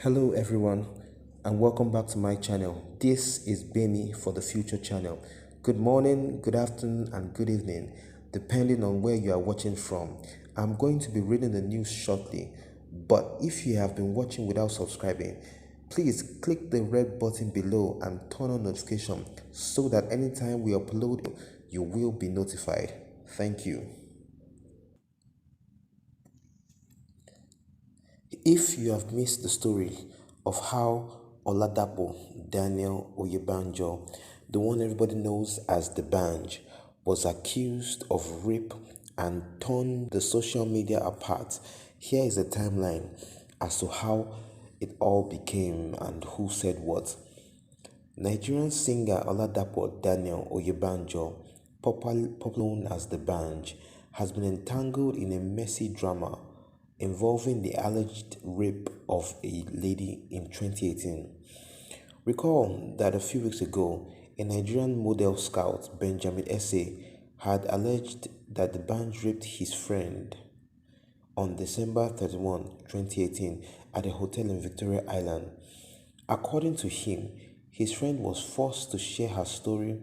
Hello everyone and welcome back to my channel. This is Bemi for the Future channel. Good morning, good afternoon and good evening depending on where you are watching from. I'm going to be reading the news shortly, but if you have been watching without subscribing, please click the red button below and turn on notification so that anytime we upload you will be notified. Thank you. If you have missed the story of how Oladapo Daniel Oyebanjo, the one everybody knows as the Banj, was accused of rape and torn the social media apart, here is a timeline as to how it all became and who said what. Nigerian singer Oladapo Daniel Oyebanjo, popularly known as the Banj, has been entangled in a messy drama involving the alleged rape of a lady in 2018. Recall that a few weeks ago, a Nigerian model scout, Benjamin Esse, had alleged that the Banj raped his friend on December 31, 2018, at a hotel in Victoria Island. According to him, his friend was forced to share her story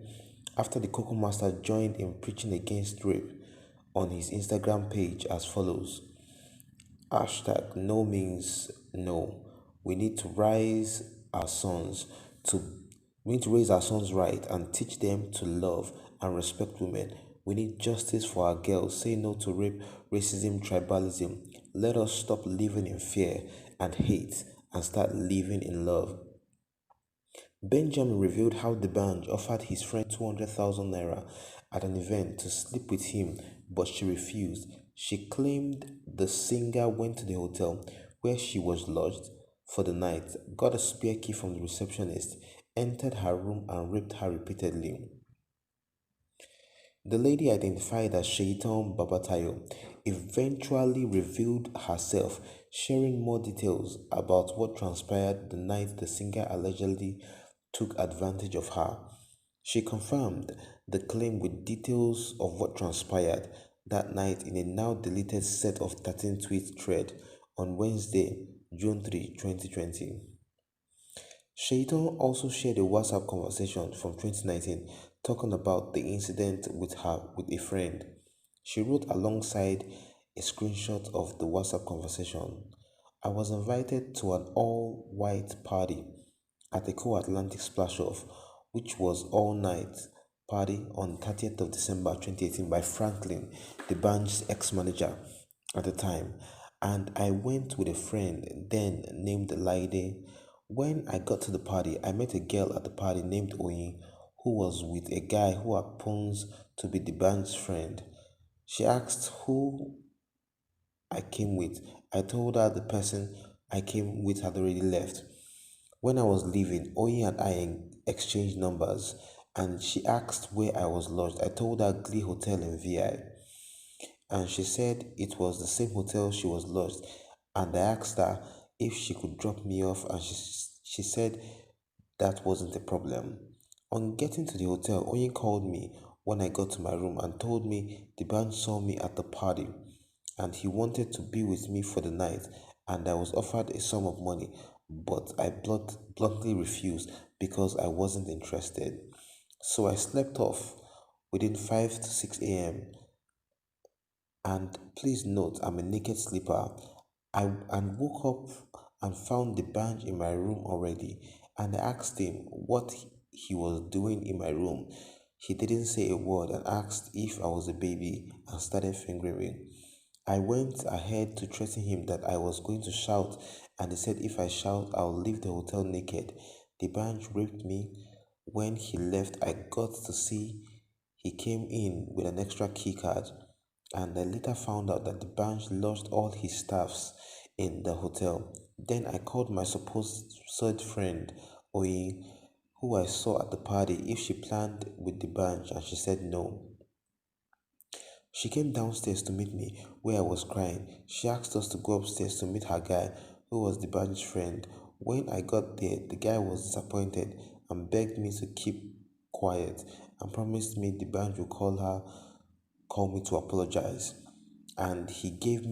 after the Coco Master joined in preaching against rape on his Instagram page as follows. Hashtag no means no. We need to raise our sons to we need to raise our sons right and teach them to love and respect women. We need justice for our girls. Say no to rape, racism, tribalism. Let us stop living in fear and hate and start living in love. Benjamin revealed how the band offered his friend 200,000 naira at an event to sleep with him, but she refused. She claimed the singer went to the hotel where she was lodged for the night, got a spare key from the receptionist, entered her room and raped her repeatedly. The lady, identified as Shaitan Babatayo, eventually revealed herself, sharing more details about what transpired the night the singer allegedly took advantage of her. She confirmed the claim with details of what transpired that night in a now deleted set of 13 tweet thread on Wednesday, June 3, 2020. Shaitan also shared a WhatsApp conversation from 2019 talking about the incident with a friend. She wrote alongside a screenshot of the WhatsApp conversation. I was invited to an all-white party at the Co-Atlantic Splash Off, which was all-night party on 30th of December 2018 by Franklin, the band's ex-manager at the time, and I went with a friend then named Laide. When I got to the party, I met a girl at the party named Oyin who was with a guy who happens to be the band's friend. She asked who I came with. I told her the person I came with had already left. When I was leaving, Oyin and I exchanged numbers and she asked where I was lodged. I told her Glee Hotel in VI and she said it was the same hotel she was lodged, and I asked her if she could drop me off and she said that wasn't a problem. On getting to the hotel, Oyin called me when I got to my room and told me the band saw me at the party and he wanted to be with me for the night, and I was offered a sum of money, but I bluntly refused because I wasn't interested. So I slept off within 5 to 6 a.m. And please note, I'm a naked sleeper. I woke up and found the bench in my room already. And I asked him what he was doing in my room. He didn't say a word and asked if I was a baby and started fingering me. I went ahead to threaten him that I was going to shout, and he said if I shout, I'll leave the hotel naked. The bench raped me. When he left, I got to see he came in with an extra key card, and I later found out that the bank lost all his staffs in the hotel. Then I called my supposed friend, Oyin, who I saw at the party, if she planned with the bank, and she said no. She came downstairs to meet me where I was crying. She asked us to go upstairs to meet her guy, who was the band's friend. When I got there, the guy was disappointed and begged me to keep quiet and promised me the band would call me to apologize. And he gave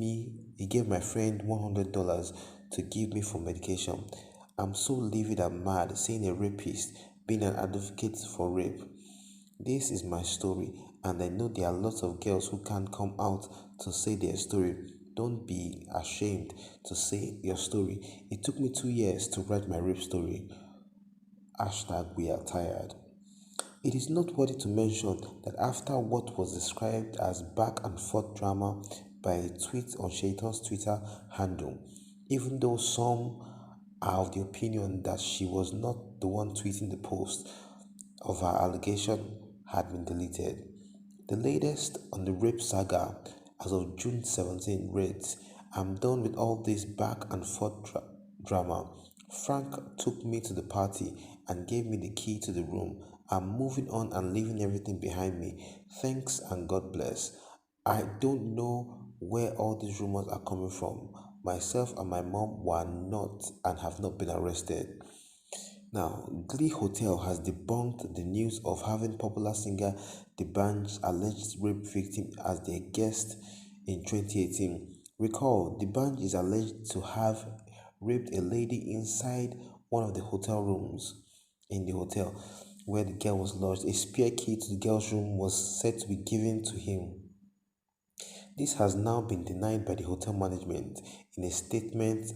my friend $100 to give me for medication. I'm so livid and mad seeing a rapist being an advocate for rape. This is my story, and I know there are lots of girls who can't come out to say their story. Don't be ashamed to say your story. It took me 2 years to write my rape story. Hashtag we are tired. It is noteworthy to mention that after what was described as back and forth drama by a tweet on Shaitan's Twitter handle, even though some are of the opinion that she was not the one tweeting the post of her allegation had been deleted. The latest on the rape saga as of June 17 reads, I'm done with all this back and forth drama. Frank took me to the party and gave me the key to the room. I'm moving on and leaving everything behind me. Thanks and God bless. I don't know where all these rumors are coming from. Myself and my mom were not and have not been arrested. Now, Glee Hotel has debunked the news of having popular singer D'Banj's alleged rape victim as their guest in 2018. Recall, D'Banj is alleged to have raped a lady inside one of the hotel rooms in the hotel where the girl was lodged. A spare key to the girl's room was said to be given to him. This has now been denied by the hotel management in a statement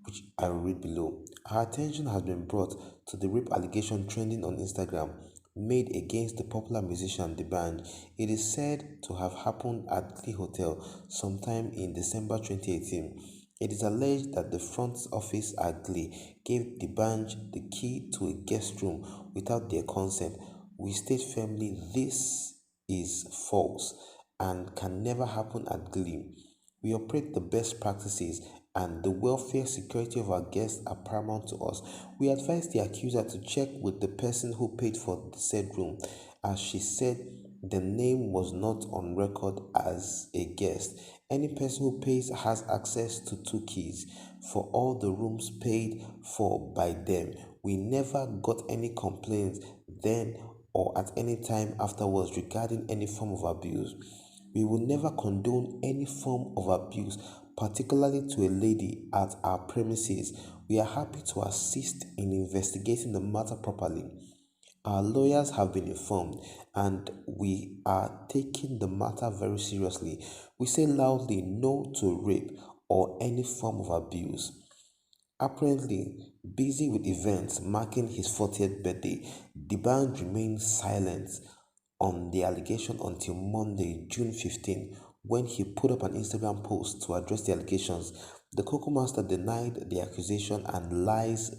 which I will read below. Our attention has been brought to the rape allegation trending on Instagram made against the popular musician D'Banj. It is said to have happened at Glee Hotel sometime in December 2018. It is alleged that the front office at Glee gave D'Banj the key to a guest room without their consent. We state firmly this is false and can never happen at Glee. We operate the best practices and the welfare security of our guests are paramount to us. We advise the accuser to check with the person who paid for the said room, as she said the name was not on record as a guest. Any person who pays has access to two keys for all the rooms paid for by them. We never got any complaints then or at any time afterwards regarding any form of abuse. We will never condone any form of abuse, particularly to a lady, at our premises. We are happy to assist in investigating the matter properly. Our lawyers have been informed and we are taking the matter very seriously. We say loudly no to rape or any form of abuse. Apparently busy with events marking his 40th birthday, D'Banj remained silent on the allegation until Monday, June 15, when he put up an Instagram post to address the allegations. The Coco Master denied the accusation and lies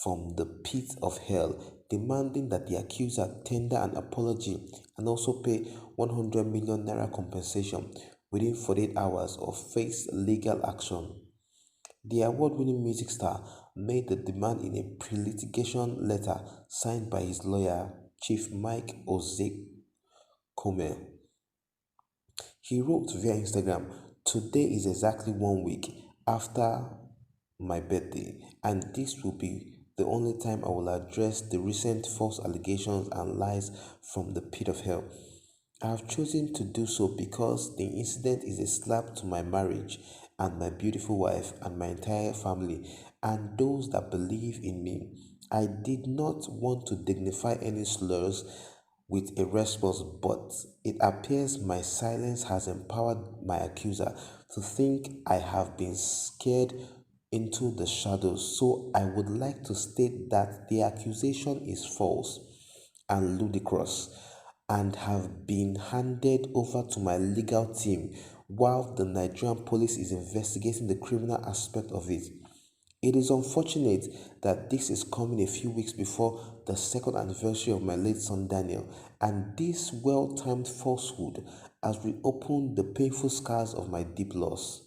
from the pit of hell, demanding that the accuser tender an apology and also pay 100 million naira compensation within 48 hours or face legal action. The award-winning music star made the demand in a pre-litigation letter signed by his lawyer, Chief Mike Ozekome. He wrote via Instagram, today is exactly 1 week after my birthday, and this will be the only time I will address the recent false allegations and lies from the pit of hell. I have chosen to do so because the incident is a slap to my marriage and my beautiful wife and my entire family and those that believe in me. I did not want to dignify any slurs with a response, but it appears my silence has empowered my accuser to think I have been scared into the shadows. So I would like to state that the accusation is false and ludicrous and have been handed over to my legal team while the Nigerian police is investigating the criminal aspect of it. It is unfortunate that this is coming a few weeks before the second anniversary of my late son Daniel, and this well timed falsehood has reopened the painful scars of my deep loss.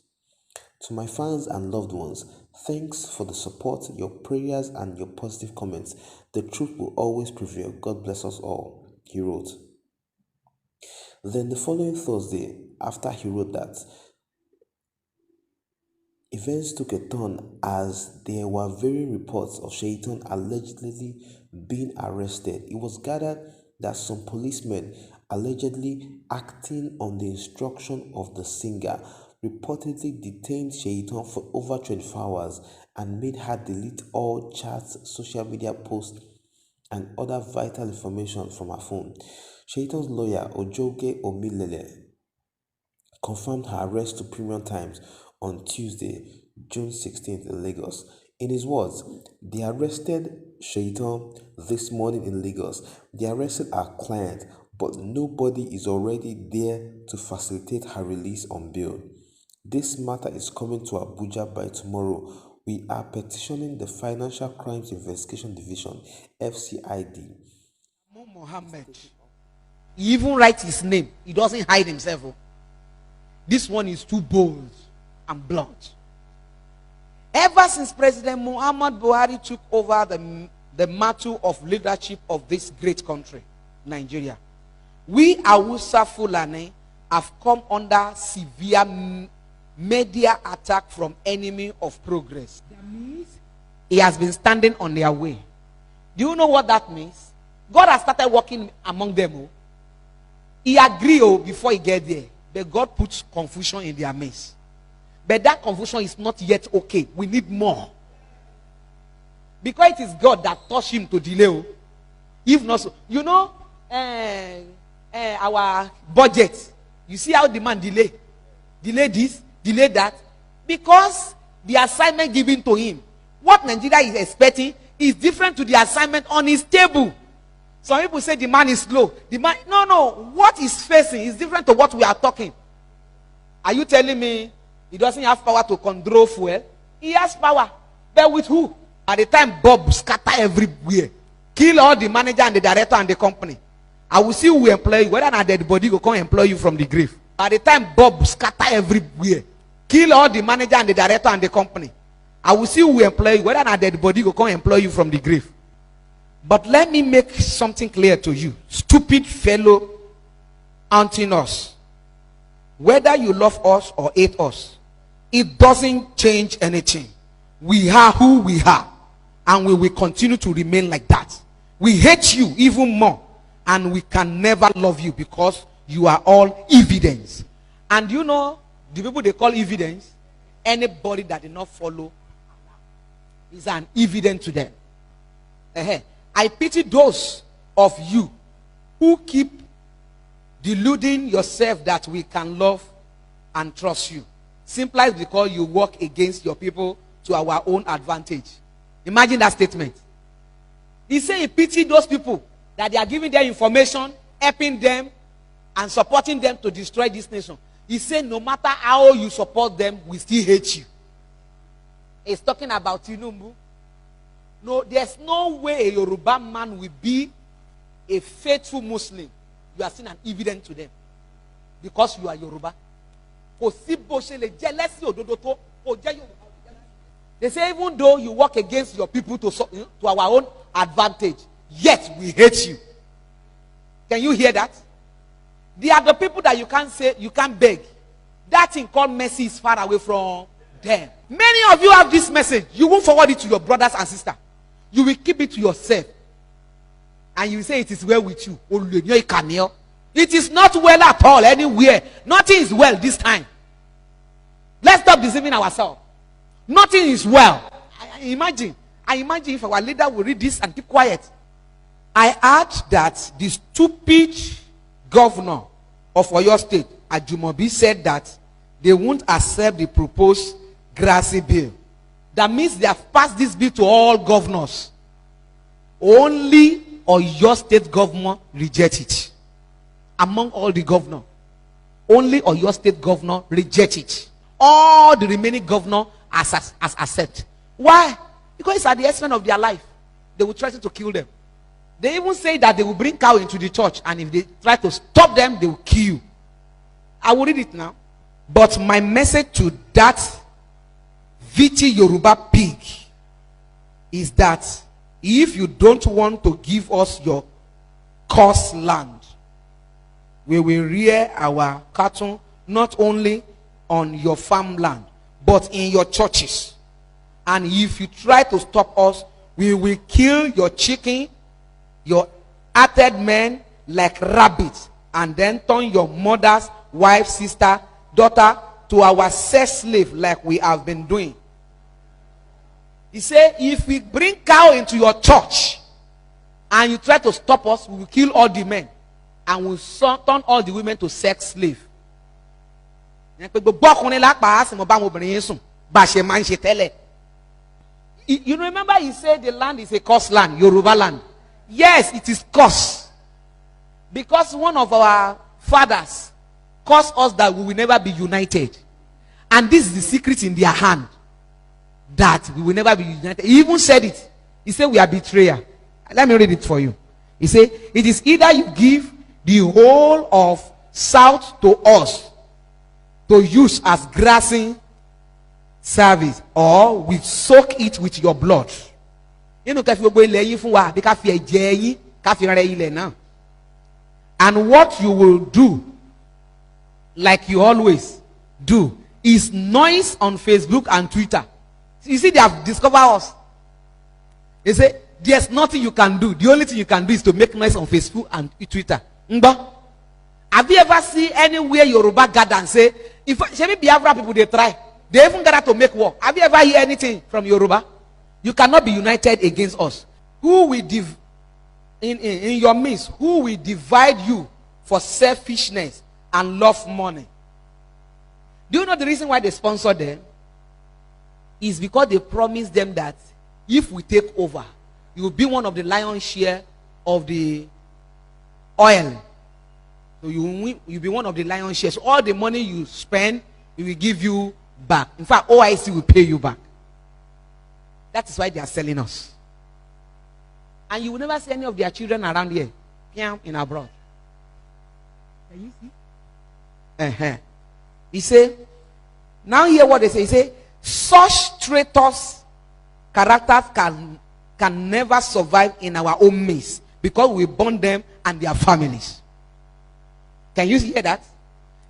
To my fans and loved ones, thanks for the support, your prayers, and your positive comments. The truth will always prevail. God bless us all, he wrote. Then the following Thursday, after he wrote that, events took a turn as there were varying reports of Shaitan allegedly being arrested. It was gathered that some policemen, allegedly acting on the instruction of the singer, reportedly detained Shaitan for over 24 hours and made her delete all chats, social media posts, and other vital information from her phone. Shaitan's lawyer, Ojoge Omilele, confirmed her arrest to Premium Times on Tuesday, June 16th in Lagos. In his words, they arrested Shaitan this morning in Lagos. They arrested our client, but nobody is already there to facilitate her release on bail. This matter is coming to Abuja by tomorrow. We are petitioning the Financial Crimes Investigation Division, FCID. Mohammed. He even writes his name. He doesn't hide himself. This one is too bold and blunt. Ever since President Muhammad Buhari took over the mantle of leadership of this great country, Nigeria, we Hausa Fulani have come under severe media attack from enemy of progress. That means he has been standing on their way. Do you know what that means? God has started working among them. He agreed before he get there. But God puts confusion in their midst. But that confusion is not yet okay. We need more. Because it is God that touched him to delay. If not so, you know, our budget. You see how the man delay this, delay that. Because the assignment given to him, what Nigeria is expecting is different to the assignment on his table. Some people say the man is slow. No. What he's facing is different to what we are talking. Are you telling me he doesn't have power to control fuel? He has power. But with who? At the time, Bob scatter everywhere. Kill all the manager and the director and the company. I will see who employ you. Whether or not dead body will come employ you from the grave. At the time, Bob scatter everywhere. Kill all the manager and the director and the company. I will see who employ you. Whether or not dead body will come employ you from the grave. But let me make something clear to you. Stupid fellow haunting us. Whether you love us or hate us, it doesn't change anything. We are who we are. And we will continue to remain like that. We hate you even more. And we can never love you because you are all evidence. And you know, the people they call evidence, anybody that did not follow is an evidence to them. I pity those of you who keep deluding yourself that we can love and trust you. Simply because you work against your people to our own advantage. Imagine that statement. He said he pity those people that they are giving their information, helping them, and supporting them to destroy this nation. He said no matter how you support them, we still hate you. He's talking about Tinubu. No, there's no way a Yoruba man will be a faithful Muslim. You are seen an evidence to them. Because you are Yoruba. They say even though you work against your people to our own advantage, yet we hate you. Can you hear that? They are the people that you can't say, you can't beg. That thing called mercy is far away from them. Many of you have this message. You won't forward it to your brothers and sisters. You will keep it to yourself. And you will say it is well with you. It is not well at all anywhere. Nothing is well this time. Let's stop deceiving ourselves. Nothing is well. I imagine if our leader will read this and keep quiet. I heard that the stupid governor of Oyo State, Ajumobi, said that they won't accept the proposed grassy bill. That means they have passed this bill to all governors. Only Oyo State governor reject it. Among all the governors, only Oyo State governor reject it. All the remaining governors as accept. Why? Because it's at the expense of their life. They will try to kill them. They even say that they will bring cow into the church, and if they try to stop them, they will kill you. I will read it now. But my message to that Viti Yoruba pig is that if you don't want to give us your cursed land, we will rear our cattle not only on your farmland, but in your churches. And if you try to stop us, we will kill your chicken, your hearted men like rabbits, and then turn your mother's wife, sister, daughter to our sex slave like we have been doing. He said, if we bring cow into your church and you try to stop us, we will kill all the men and we'll turn all the women to sex slave. You remember he said the land is a cursed land, Yoruba land. Yes, it is cursed. Because one of our fathers caused us that we will never be united. And this is the secret in their hand, that we will never be united. He even said it. He said we are betrayer. Let me read it for you. He said, it is either you give the whole of south to us to use as grazing service, or we soak it with your blood. And what you will do, like you always do, is noise on Facebook and Twitter. You see, they have discovered us. They say there's nothing you can do. The only thing you can do is to make noise on Facebook and Twitter. Have you ever seen anywhere Yoruba gather and say, if Biafra people they try, they even gather to make war? Have you ever heard anything from Yoruba? You cannot be united against us. Who will in your midst, who will divide you for selfishness and love money? Do you know the reason why they sponsor them? Is because they promise them that if we take over, you will be one of the lion's share of the oil. So you'll be one of the lion's shares. So all the money you spend, we will give you back. In fact, OIC will pay you back. That is why they are selling us. And you will never see any of their children around here, in abroad. Can you see? He said, now hear what they say. He said, such traitors characters can never survive in our own midst, because we burn them and their families. Can you hear that?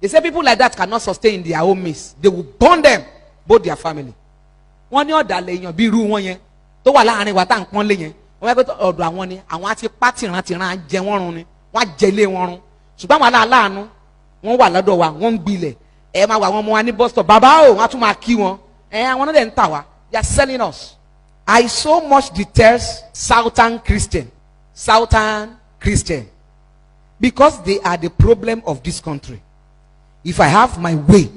They say people like that cannot sustain in their own midst. They will burn them, both their family. One year that lay be room 1 year. To wala ani wata nkan le yen. Wọ́n fẹ́ tó ọ̀dọ̀ àwọn ni àwọn àti pátì rántìrán jẹ wọ́n run ni. Wọ́n jẹlé wọn run. Ṣùgbọ́n wala aláàánú wọ́n wà lọ́dọ̀ wa, wọ́n gbilẹ̀. Ẹ máa wà wọ́n mọ wa ní bus stop. Bàbá o, wọ́n tún máa kí wọn. Àwọn náà dẹ̀ ń tà wá. They are selling us. I so much detest Southern Christian. Because they are the problem of this country. If I have my way,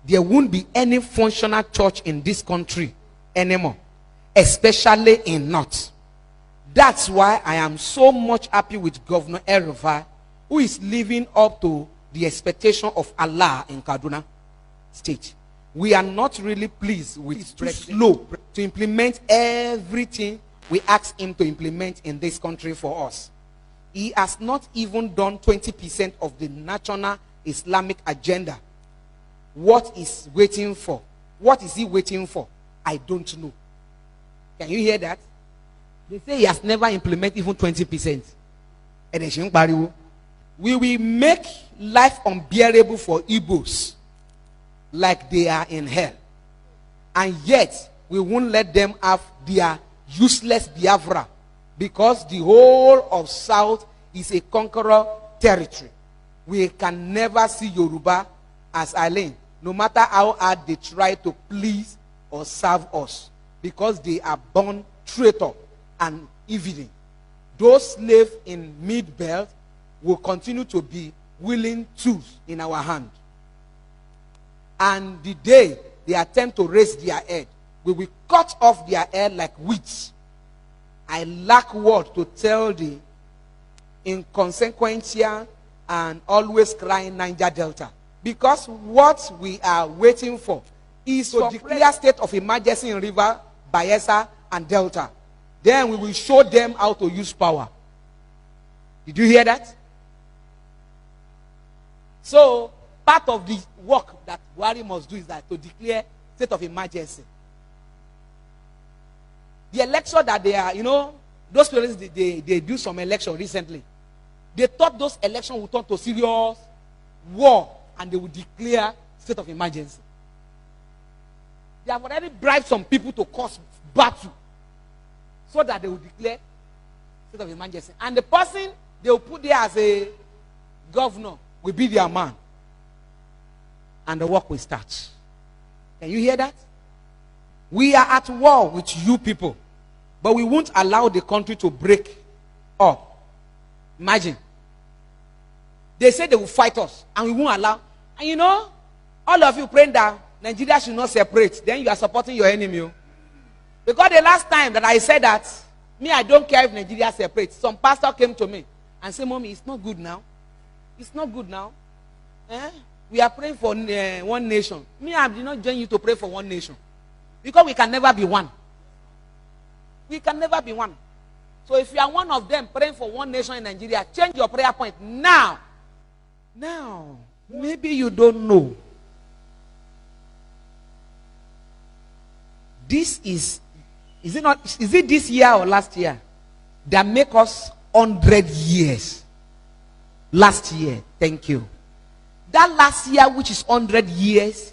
there won't be any functional church in this country anymore, especially in North. That's why I am so much happy with Governor El-Rufai, who is living up to the expectation of Allah in Kaduna State. We are not really pleased with his too slow to implement everything we ask him to implement in this country for us. He has not even done 20% of the national Islamic agenda. What is waiting for? What is he waiting for? I don't know. Can you hear that? They say he has never implemented even 20%. We will make life unbearable for Igbos like they are in hell. And yet, we won't let them have their useless Biafra, because the whole of South is a conqueror territory. We can never see Yoruba as Eileen, no matter how hard they try to please or serve us, because they are born traitor and evening. Those slaves in mid-belt will continue to be willing tools in our hand. And the day they attempt to raise their head, we will cut off their head like weeds. I lack word to tell the inconsequential and always crying Niger Delta. Because what we are waiting for is to declare state of emergency in River, Bayelsa, and Delta. Then we will show them how to use power. Did you hear that? So, part of the work that Buhari must do is that to declare state of emergency. The election that they are, those people, they do some election recently. They thought those elections would turn to serious war and they would declare state of emergency. They have already bribed some people to cause battle so that they will declare state of emergency. And the person they will put there as a governor will be their man. and the work will start. Can you hear that? We are at war with you people, but we won't allow the country to break up. Imagine. They say they will fight us, and we won't allow. And you know, all of you praying that Nigeria should not separate, then you are supporting your enemy. Because the last time that I said that, me, I don't care if Nigeria separates. Some pastor came to me and said, Mommy, it's not good now. It's not good now. We are praying for one nation. Me, I did not join you to pray for one nation. Because we can never be one. We can never be one. So if you are one of them praying for one nation in Nigeria, change your prayer point now. Now, maybe you don't know. This is it this year or last year that make us 100 years? Last year, thank you. That last year, which is 100 years,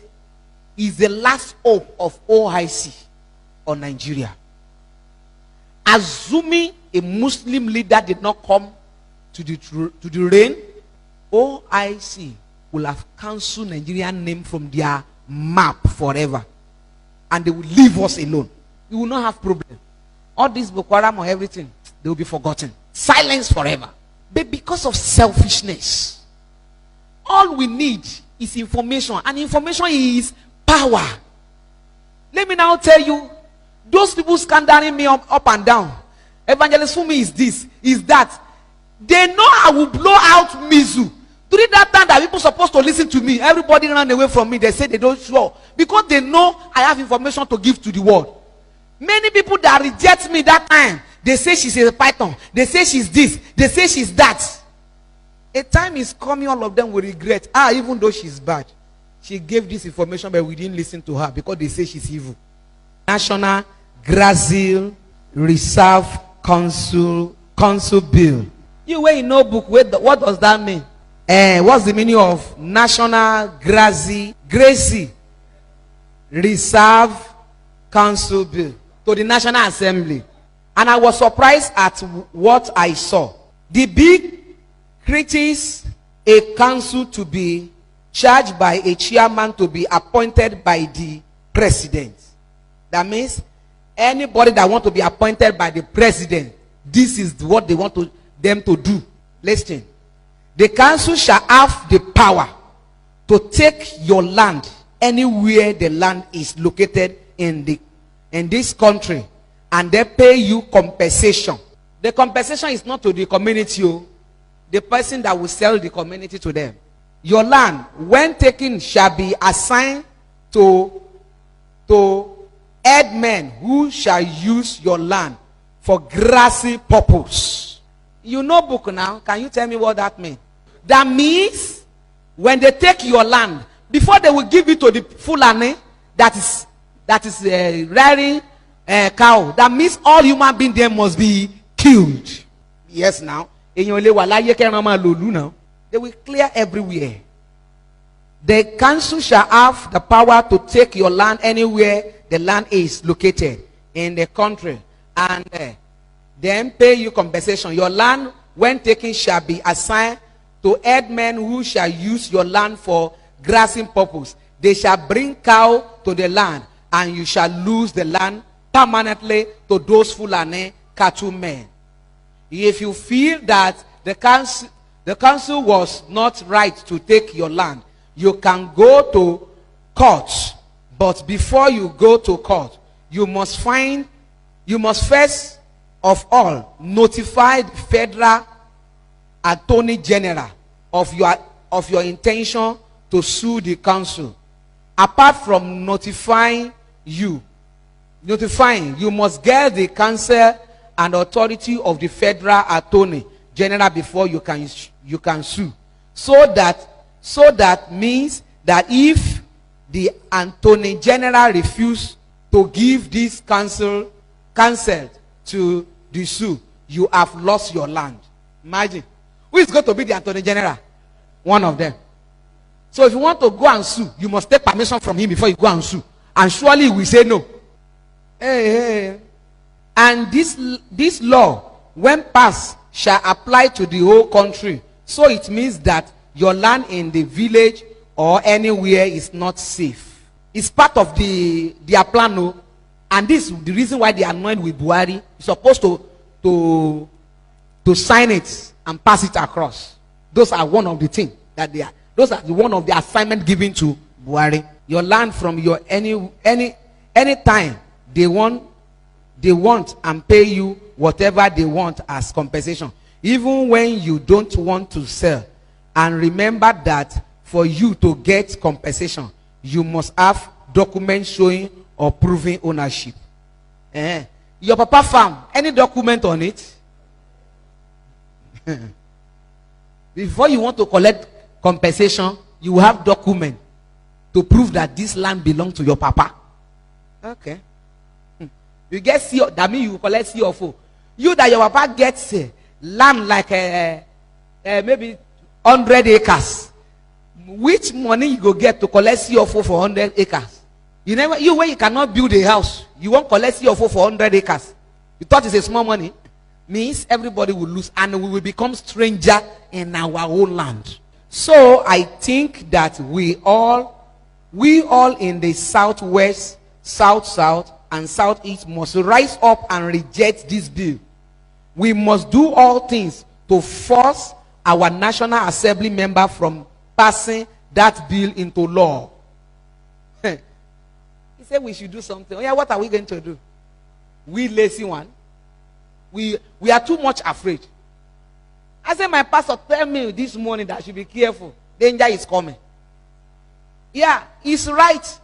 is the last hope of OIC on Nigeria. Assuming a Muslim leader did not come to the reign, OIC will have cancelled Nigerian name from their map forever. And they will leave us alone. We will not have problem. All this Boko Haram or everything, they will be forgotten. Silence forever. But because of selfishness, all we need is information. And information is power. Let me now tell you, those people scandering me up and down. Evangelist Fumi is this, is that. They know I will blow out Mizu. During that time that people supposed to listen to me, everybody ran away from me. They say they don't show. Because they know I have information to give to the world. Many people that reject me that time, they say she's a python. They say she's this. They say she's that. A time is coming, all of them will regret. Even though she's bad. She gave this information, but we didn't listen to her because they say she's evil. National Grazil Reserve Council Bill. You wear in notebook, what does that mean? What's the meaning of National Grazi Reserve Council Bill to the National Assembly? And I was surprised at what I saw. The bill creates a council to be charged by a chairman to be appointed by the president. That means anybody that want to be appointed by the president, this is what they want them to do. Listen. The council shall have the power to take your land anywhere the land is located in this country, and they pay you compensation. The compensation is not to the community, the person that will sell the community to them. Your land, when taken, shall be assigned to headmen who shall use your land for grassy purpose. You know book now. Can you tell me what that means? That means when they take your land, before they will give it to the Fulani that is rearing cow, that means all human beings there must be killed. Yes, now they will clear everywhere. The council shall have the power to take your land anywhere the land is located in the country, and then pay you compensation. Your land, when taken, shall be assigned to headmen who shall use your land for grazing purpose. They shall bring cow to the land, and you shall lose the land permanently to those Fulani cattlemen. If you feel that the council was not right to take your land, you can go to court. But before you go to court, you must first of all notify the federal attorney general of your intention to sue the council. Apart from notifying, you must get the counsel and authority of the federal attorney general before you can sue. So that means that if the attorney general refuse to give this counsel to the sue, you have lost your land. Imagine. Who is going to be the attorney general? One of them. So if you want to go and sue, you must take permission from him before you go and sue. And surely he will say no. Hey. And this law, when passed, shall apply to the whole country. So it means that your land in the village or anywhere is not safe. It's part of their plan, no? And this is the reason why they are annoyed with Buhari. You're supposed to to sign it and pass it across. Those are one of the things that they are. Those are the one of the assignment given to Buhari. Your land from your any time they want and pay you whatever they want as compensation, even when you don't want to sell. And remember that for you to get compensation, you must have documents showing or proving ownership. Your papa farm, any document on it? Before you want to collect compensation, you have document to prove that this land belongs to your papa. Okay. You get CO, that means you collect CFO. You that your papa gets land like maybe 100 acres. Which money you go get to collect CFO for 100 acres? You when you cannot build a house, you won't collect CFO for 100 acres. You thought it's a small money? Means everybody will lose and we will become stranger in our own land. So I think that we all in the southwest, south and southeast must rise up and reject this bill. We must do all things to force our National Assembly member from passing that bill into law. He said we should do something. Oh yeah, what are we going to do? We lazy one. We are too much afraid. I said my pastor tell me this morning that I should be careful. Danger is coming. Yeah, he's right.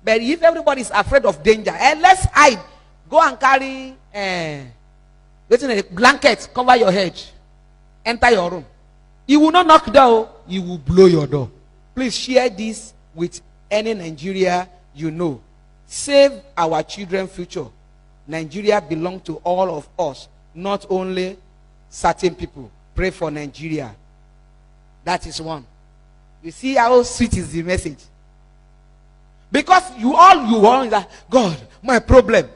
But if everybody is afraid of danger, let's hide. Go and carry a blanket, cover your head, enter your room. You will not knock door, you will blow your door. Please share this with any Nigeria you know. Save our children's future. Nigeria belongs to all of us, not only certain people. Pray for Nigeria. That is one. You see how sweet is the message? Because you want that God, my problem.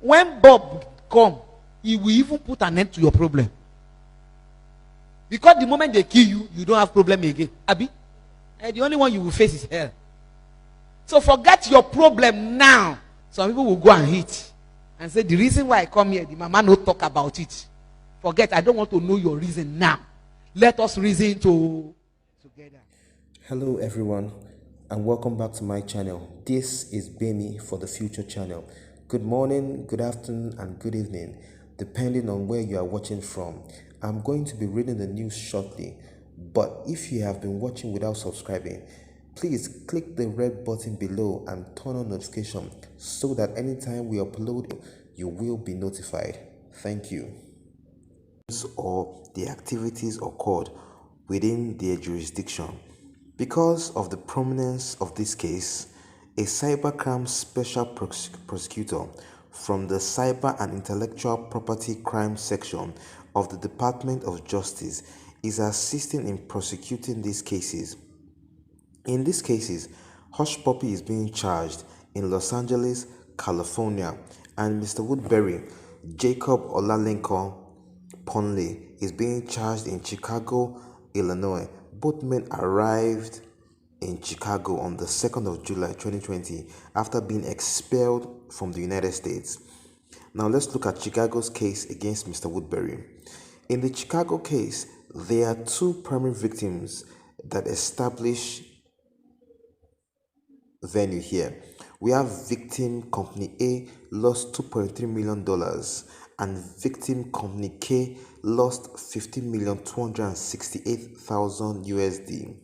When Bob come, he will even put an end to your problem. Because the moment they kill you, you don't have problem again. Abi? And the only one you will face is hell. So forget your problem now. Some people will go and hit and say, the reason why I come here, the mama no talk about it. Forget, I don't want to know your reason now. Let us reason together. Hello everyone and welcome back to my channel. This is Bemi for the Future channel. Good morning, good afternoon and good evening depending on where you are watching from. I'm going to be reading the news shortly, but if you have been watching without subscribing, please click the red button below and turn on notification so that anytime we upload, you will be notified. Thank you. Or the activities occurred within their jurisdiction. Because of the prominence of this case, a cybercrime special prosecutor from the Cyber and Intellectual Property Crime section of the Department of Justice is assisting in prosecuting these cases. In these cases, Hush Puppy is being charged in Los Angeles, California, and Mr. Woodbury, Jacob Olalenko Ponley, is being charged in Chicago, Illinois. Both men arrived in Chicago on the 2nd of July 2020 after being expelled from the United States. Now let's look at Chicago's case against Mr. Woodbury. In the Chicago case, there are two primary victims that establish venue here. We have victim company A lost $2.3 million and victim company K lost $50,268,000 USD.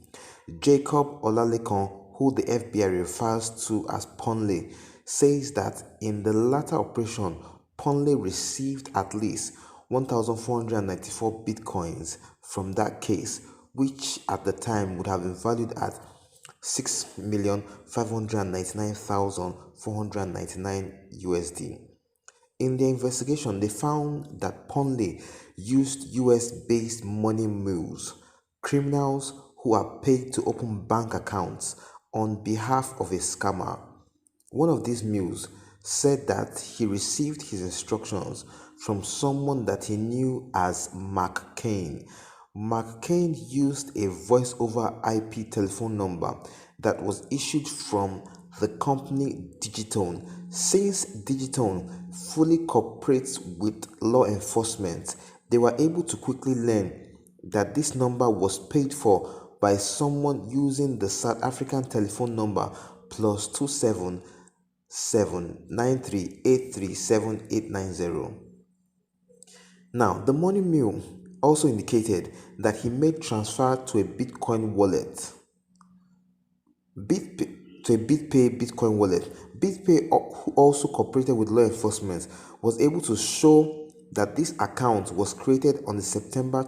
Jacob Olalekan, who the FBI refers to as Ponley, says that in the latter operation, Ponley received at least 1,494 bitcoins from that case, which at the time would have been valued at $6,599,499 USD. In their investigation, they found that Ponley used US-based money mules, criminals who are paid to open bank accounts on behalf of a scammer. One of these mules said that he received his instructions from someone that he knew as McCain. McCain used a voice over IP telephone number that was issued from the company Digitone. Since Digitone fully cooperates with law enforcement, they were able to quickly learn that this number was paid for by someone using the South African telephone number +27793837890. Now, the money mule also indicated that he made transfer to a Bitcoin wallet. BitPay Bitcoin wallet. BitPay, who also cooperated with law enforcement, was able to show that this account was created on September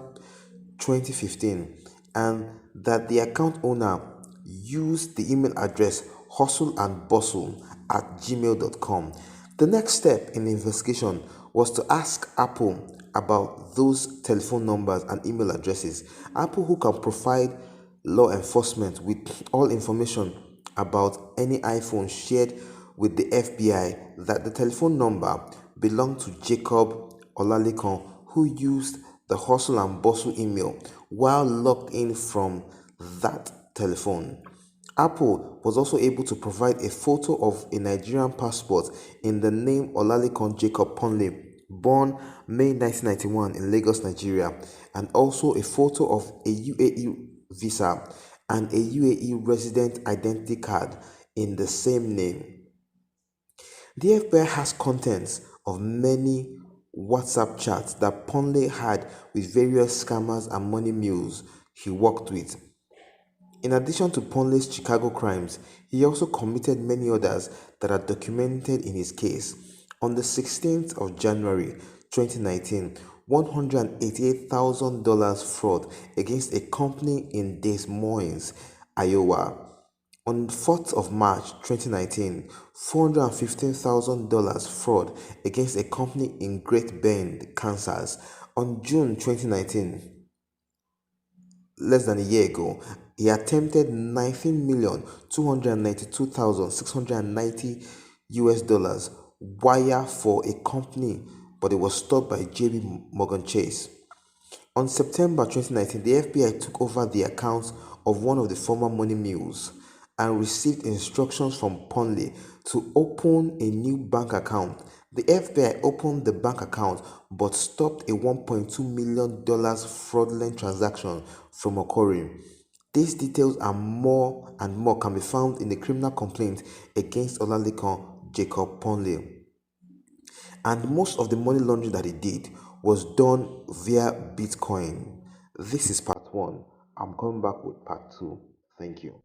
2015 and that the account owner used the email address hustleandbustle@gmail.com. The next step in the investigation was to ask Apple about those telephone numbers and email addresses. Apple, who can provide law enforcement with all information about any iPhone shared with the FBI, that the telephone number belonged to Jacob Olalekan, who used the Hustle and Bustle email while logged in from that telephone. Apple was also able to provide a photo of a Nigerian passport in the name Olalekan Jacob Ponle, born May 1991 in Lagos, Nigeria, and also a photo of a UAE visa and a UAE resident identity card in the same name. The FBI has contents of many WhatsApp chats that Ponle had with various scammers and money mules he worked with. In addition to Ponle's Chicago crimes, he also committed many others that are documented in his case. On the 16th of January 2019, $188,000 fraud against a company in Des Moines, Iowa. On 4th of March 2019, $415,000 fraud against a company in Great Bend, Kansas. On June 2019, less than a year ago, he attempted $19,292,690 wire for a company, but it was stopped by JP Morgan Chase. On September 2019, the FBI took over the accounts of one of the former money mules and received instructions from Ponle to open a new bank account. The FBI opened the bank account but stopped a $1.2 million fraudulent transaction from occurring. These details and more can be found in the criminal complaint against Olalekan Jacob Ponle. And most of the money laundering that he did was done via Bitcoin. This is part 1. I'm coming back with part 2. Thank you.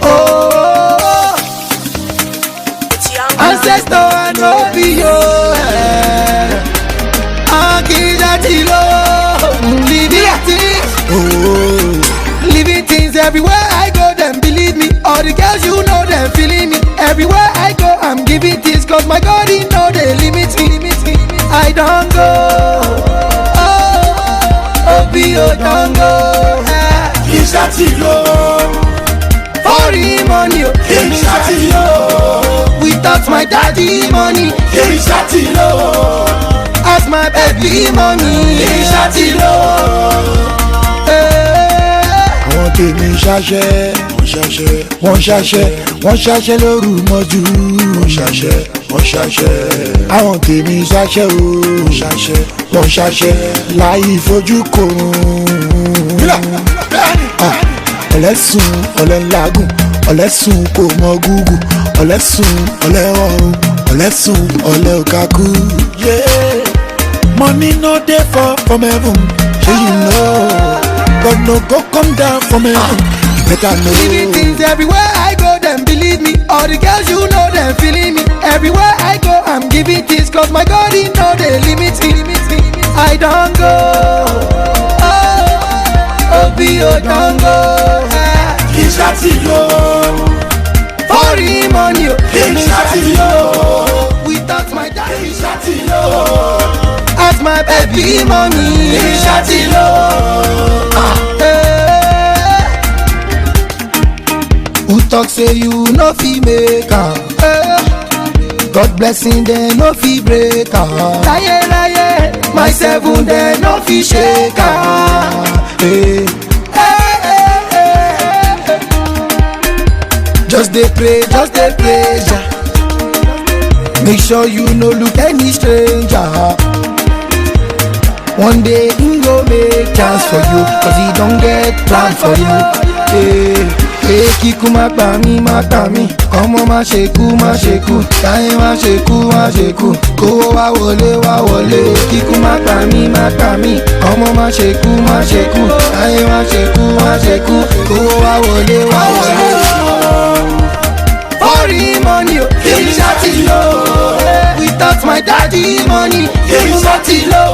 Oh, ancestor and Obio, Akijatilo, living things everywhere I go, them believe me. All the girls you know, them feeling me. Everywhere I go, I'm giving things, cause my God, he know they limit me. I don't go, Obio don't go, Akijatilo. Foreign money, without my daddy money, as my baby mommy, I want tèmi ṣaṣẹ́ wọ́n ṣaṣẹ́ lóru mọ́jú wọ́n ṣaṣẹ́ àwọn tèmi ṣaṣẹ́ o wọ́n ṣaṣẹ́ láì fojú korun. ọ̀lẹ́sùn ọ̀lẹ́lágùn ọ̀lẹ́sùn kò mọ gúgù ọ̀lẹ́sùn ọ̀lẹ́wọ̀n ọ̀lẹ́sùn ọ̀lẹ́ọ̀kákú. Money no dey fall from heaven, shey you know. God no go come down from heaven, you better know. Giving things everywhere I go, them believe me. All the girls you know, them feeling me. Everywhere I go, I'm giving things, cause my God, he know they limit me. I don't go, Obio don't go. He's got to go. For him on you, He's got to go. without my daddy. He's got to go. Ask my baby mommy. He's got to go. Who talk say you no fi make am? God blessing them no fi break am. Laye, my seven them no fi shake am. Just dey pray, Jah. Make sure you no look any stranger. One day he go make chance for you, cause he don't get plan for you. Kíkú má pa mí, kọ́mọ má ṣe kú, táyé má ṣe kú, kówó wá wọlé. Kíkú má pa mí, kọ́mọ má ṣe kú, táyé má ṣe kú, kówó wá wọlé. For him money, èmi ṣáàtì lọ. Without my daddy money, èmi ṣáàtì lọ.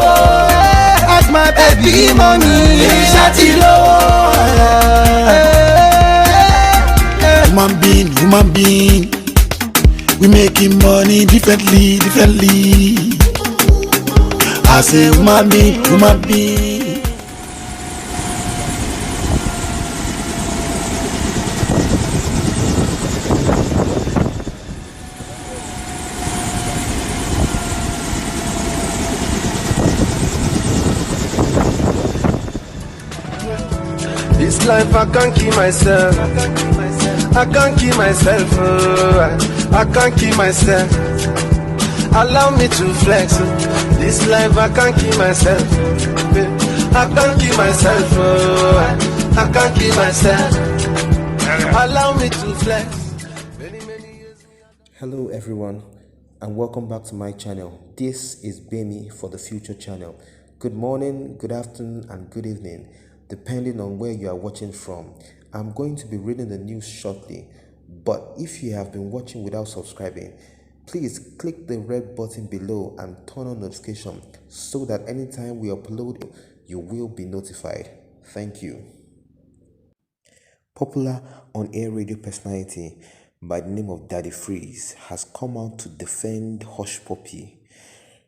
Ask my baby mommy, èmi ṣáàtì lọ. Human being, we making money differently. I say human being. This life I can't keep myself. I can't keep myself. I can't keep myself. Allow me to flex. This life I can't keep myself. I can't keep myself. I can't keep myself. Allow me to flex. Many years. Hello everyone and welcome back to my channel. This is Bemi for the Future channel. Good morning, good afternoon and good evening depending on where you are watching from. I'm going to be reading the news shortly, but if you have been watching without subscribing, please click the red button below and turn on notification so that anytime we upload, you will be notified. Thank you. Popular on-air radio personality by the name of Daddy Freeze has come out to defend Hush Puppy.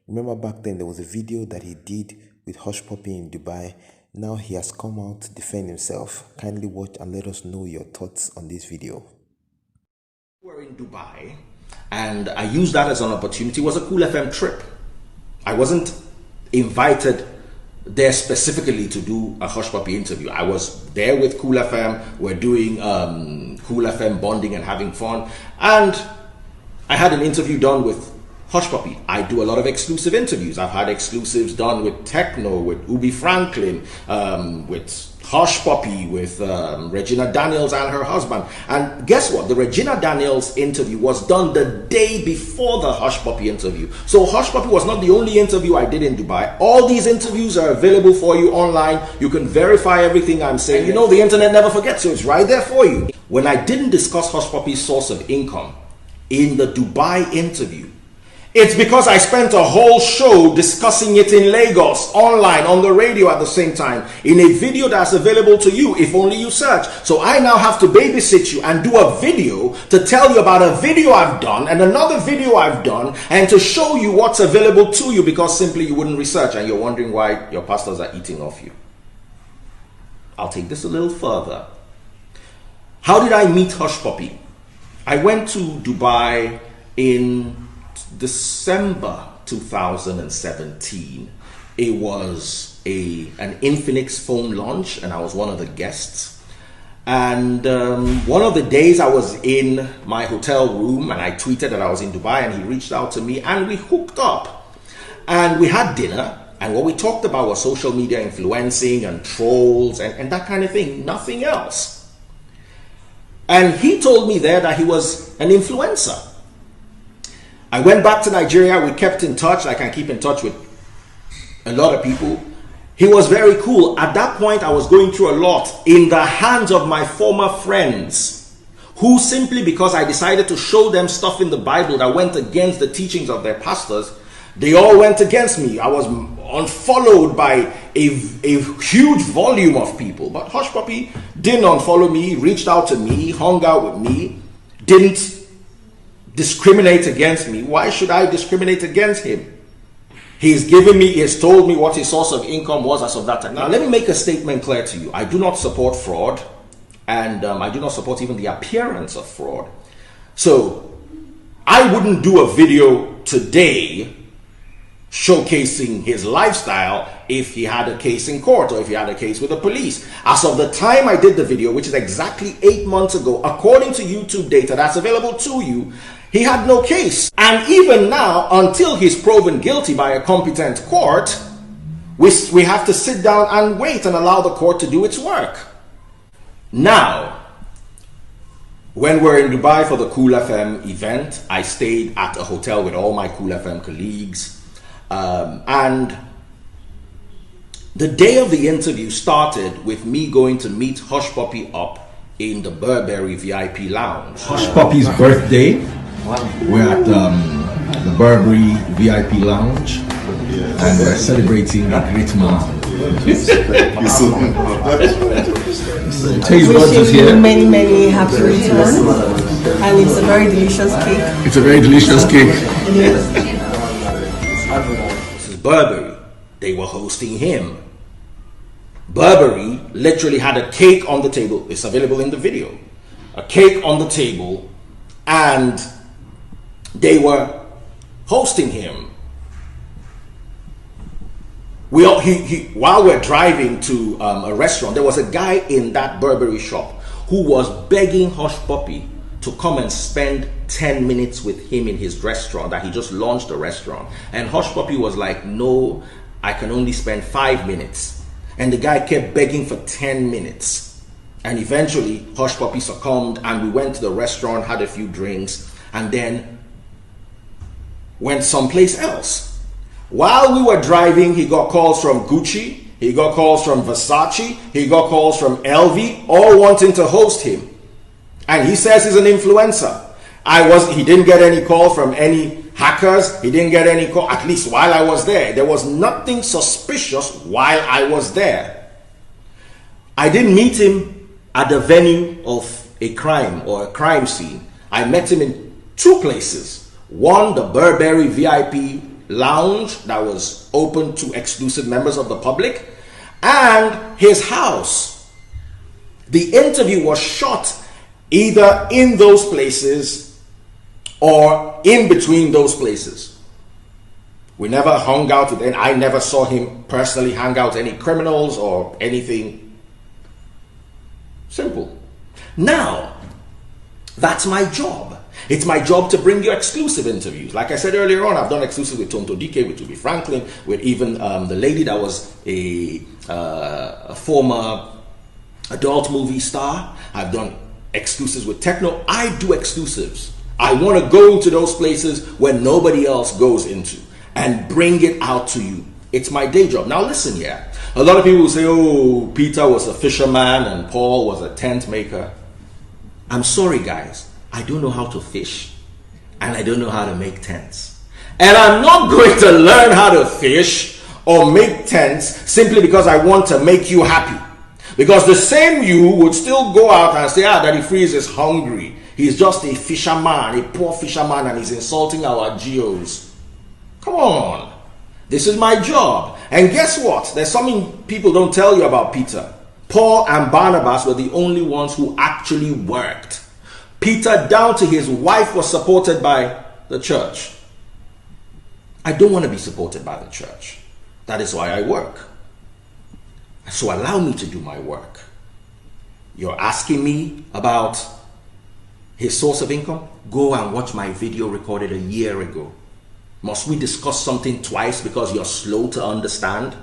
Remember back then there was a video that he did with Hush Puppy in Dubai. Now he has come out to defend himself. Kindly watch and let us know your thoughts on this video. We're in Dubai and I used that as an opportunity. It was a Cool FM trip. I wasn't invited there specifically to do a Hush Puppy interview. I was there with Cool FM. We're doing Cool FM bonding and having fun. And I had an interview done with Hush Puppy. I do a lot of exclusive interviews. I've had exclusives done with Techno, with Ubi Franklin, with Hush Puppy, with Regina Daniels and her husband. And guess what? The Regina Daniels interview was done the day before the Hush Puppy interview. So Hush Puppy was not the only interview I did in Dubai. All these interviews are available for you online. You can verify everything I'm saying. You know, the internet never forgets, so it's right there for you. When I didn't discuss Hush Puppy's source of income in the Dubai interview, it's because I spent a whole show discussing it in Lagos, online, on the radio at the same time, in a video that's available to you if only you search. So I now have to babysit you and do a video to tell you about a video I've done and another video I've done and to show you what's available to you because simply you wouldn't research and you're wondering why your pastors are eating off you. I'll take this a little further. How did I meet Hush Puppy? I went to Dubai in December 2017. It was an Infinix phone launch and I was one of the guests. And one of the days I was in my hotel room and I tweeted that I was in Dubai, and he reached out to me and we hooked up. And we had dinner, and what we talked about was social media influencing and trolls and that kind of thing, nothing else. And he told me there that he was an influencer. I went back to Nigeria, we kept in touch, I can keep in touch with a lot of people. He was very cool. At that point, I was going through a lot in the hands of my former friends, who simply because I decided to show them stuff in the Bible that went against the teachings of their pastors, they all went against me. I was unfollowed by a huge volume of people. But Hush Puppy didn't unfollow me, reached out to me, hung out with me, didn't discriminate against me. Why should I discriminate against him? He's given me, he's told me what his source of income was as of that time. Now, let me make a statement clear to you. I do not support fraud, and I do not support even the appearance of fraud. So, I wouldn't do a video today showcasing his lifestyle if he had a case in court or if he had a case with the police. As of the time I did the video, which is exactly 8 months ago, according to YouTube data that's available to you, he had no case. And even now, until he's proven guilty by a competent court, we have to sit down and wait and allow the court to do its work. Now, when we're in Dubai for the Cool FM event, I stayed at a hotel with all my Cool FM colleagues. And the day of the interview started with me going to meet Hush Puppy up in the Burberry VIP lounge. Hush Puppy's birthday. We're at the Burberry VIP lounge, and we're celebrating a great man. Taste buds is here. Many happy returns, and it's a very delicious cake. It's a very delicious cake. This is Burberry. They were hosting him. Burberry literally had a cake on the table. It's available in the video. A cake on the table, and they were hosting him. While we're driving to a restaurant, there was a guy in that Burberry shop who was begging Hush Puppy to come and spend 10 minutes with him in his restaurant, that he just launched a restaurant. And Hush Puppy was like, no, I can only spend 5 minutes. And the guy kept begging for 10 minutes. And eventually, Hush Puppy succumbed, and we went to the restaurant, had a few drinks, and then went someplace else. While we were driving, he got calls from Gucci, he got calls from Versace, he got calls from LV, all wanting to host him. And he says he's an influencer. He didn't get any call from any hackers, he didn't get any call, at least while I was there. There was nothing suspicious while I was there. I didn't meet him at the venue of a crime or a crime scene. I met him in two places. One, the Burberry VIP lounge that was open to exclusive members of the public, and his house. The interview was shot either in those places or in between those places. We never hung out with any, I never saw him personally hang out with any criminals or anything. Simple. Now, that's my job. It's my job to bring you exclusive interviews. Like I said earlier on, I've done exclusive with Tonto DK, with Toby Franklin, with even the lady that was a former adult movie star. I've done exclusives with Techno. I do exclusives. I want to go into those places where nobody else goes into and bring it out to you. It's my day job. Now listen here. A lot of people will say, oh, Peter was a fisherman and Paul was a tent maker. I'm sorry, guys. I don't know how to fish, and I don't know how to make tents. And I'm not going to learn how to fish or make tents simply because I want to make you happy. Because the same you would still go out and say, Daddy Freeze is hungry. He's just a fisherman, a poor fisherman, and he's insulting our geos. Come on. This is my job. And guess what? There's something people don't tell you about Peter. Paul and Barnabas were the only ones who actually worked. Peter, down to his wife, was supported by the church. I don't want to be supported by the church. That is why I work. So allow me to do my work. You're asking me about his source of income? Go and watch my video recorded a year ago. Must we discuss something twice because you're slow to understand?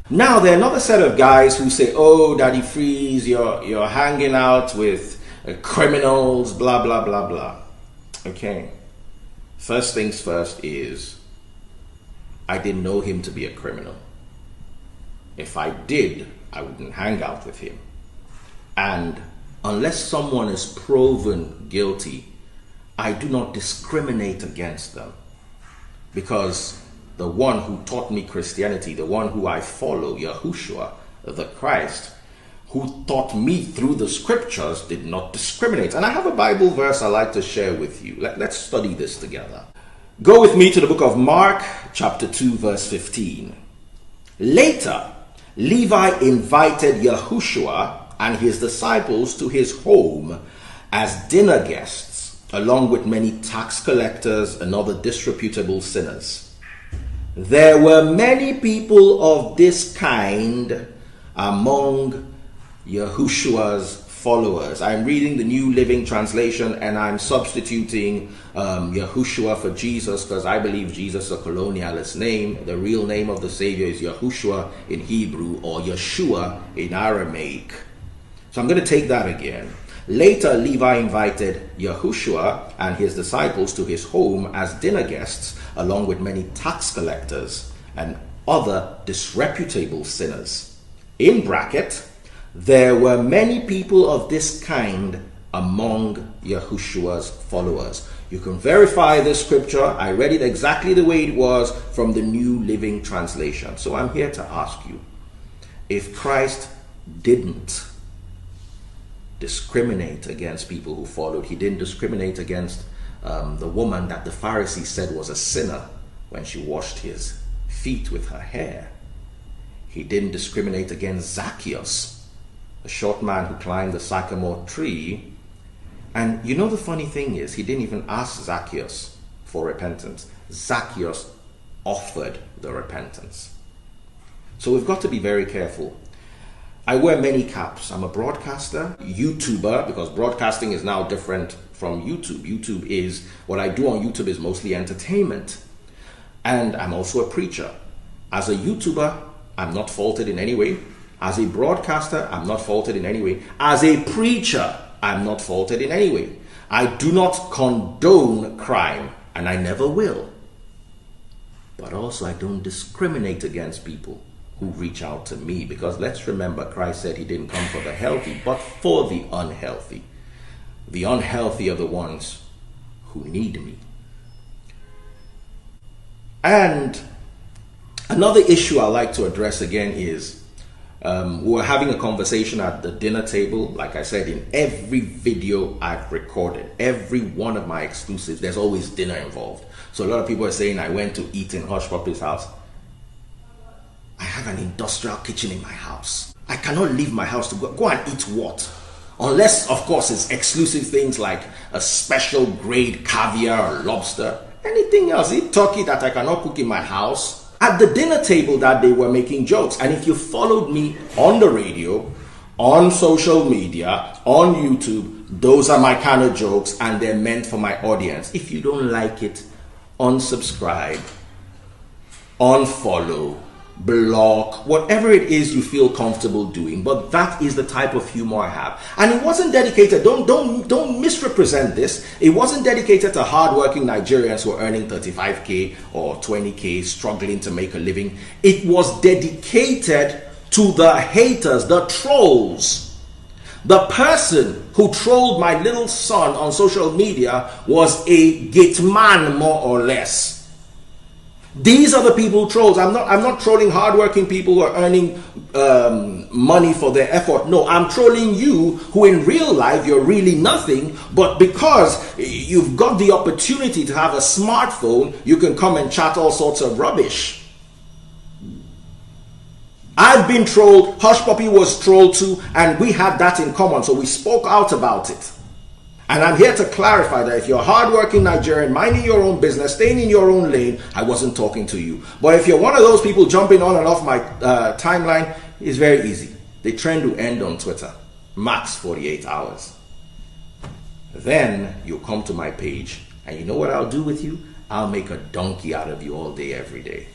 Now, there are another set of guys who say, oh, Daddy Freeze, you're hanging out with criminals, blah, blah, blah, blah. Okay. First things first is, I didn't know him to be a criminal. If I did, I wouldn't hang out with him. And unless someone is proven guilty, I do not discriminate against them. Because the one who taught me Christianity, the one who I follow, Yahushua, the Christ, who taught me through the scriptures, did not discriminate. And I have a Bible verse I'd like to share with you. Let's study this together. Go with me to the book of Mark, chapter 2, verse 15. Later, Levi invited Yahushua and his disciples to his home as dinner guests, along with many tax collectors and other disreputable sinners. There were many people of this kind among Yahushua's followers. I'm reading the New Living Translation and I'm substituting Yahushua for Jesus because I believe Jesus is a colonialist name. The real name of the Savior is Yahushua in Hebrew or Yeshua in Aramaic. So I'm going to take that again. Later, Levi invited Yahushua and his disciples to his home as dinner guests, along with many tax collectors and other disreputable sinners. In bracket, there were many people of this kind among Yahushua's followers. You can verify this scripture. I read it exactly the way it was from the New Living Translation. So I'm here to ask you, if Christ didn't discriminate against people who followed, he didn't discriminate against the woman that the Pharisees said was a sinner when she washed his feet with her hair. He didn't discriminate against Zacchaeus, a short man who climbed the sycamore tree. And you know the funny thing is, he didn't even ask Zacchaeus for repentance. Zacchaeus offered the repentance. So we've got to be very careful. I wear many caps. I'm a broadcaster, YouTuber, because broadcasting is now different from YouTube. YouTube is, what I do on YouTube is mostly entertainment. And I'm also a preacher. As a YouTuber, I'm not faulted in any way. As a broadcaster, I'm not faulted in any way. As a preacher, I'm not faulted in any way. I do not condone crime, and I never will. But also, I don't discriminate against people who reach out to me, because let's remember, Christ said he didn't come for the healthy, but for the unhealthy. The unhealthy are the ones who need me. And another issue I like to address again is, we were having a conversation at the dinner table. Like I said, in every video I've recorded, every one of my exclusives, there's always dinner involved. So a lot of people are saying I went to eat in Hush Puppy's house. I have an industrial kitchen in my house. I cannot leave my house to go and eat what? Unless, of course, it's exclusive things like a special grade caviar or lobster. Anything else, eat turkey that I cannot cook in my house. At the dinner table that they were making jokes. And if you followed me on the radio, on social media, on YouTube, those are my kind of jokes and they're meant for my audience. If you don't like it, unsubscribe, unfollow, block, whatever it is you feel comfortable doing. But that is the type of humor I have. And it wasn't dedicated, don't misrepresent this. It wasn't dedicated to hardworking Nigerians who are earning 35K or 20K, struggling to make a living. It was dedicated to the haters, the trolls. The person who trolled my little son on social media was a gate man, more or less. These are the people who trolls. I'm not trolling hardworking people who are earning money for their effort. No, I'm trolling you who in real life you're really nothing, but because you've got the opportunity to have a smartphone, you can come and chat all sorts of rubbish. I've been trolled, Hush Puppy was trolled too, and we had that in common, so we spoke out about it. And I'm here to clarify that if you're a hardworking Nigerian, minding your own business, staying in your own lane, I wasn't talking to you. But if you're one of those people jumping on and off my timeline, it's very easy. They trend to end on Twitter. max 48 hours. Then you'll come to my page, and you know what I'll do with you? I'll make a donkey out of you all day, every day.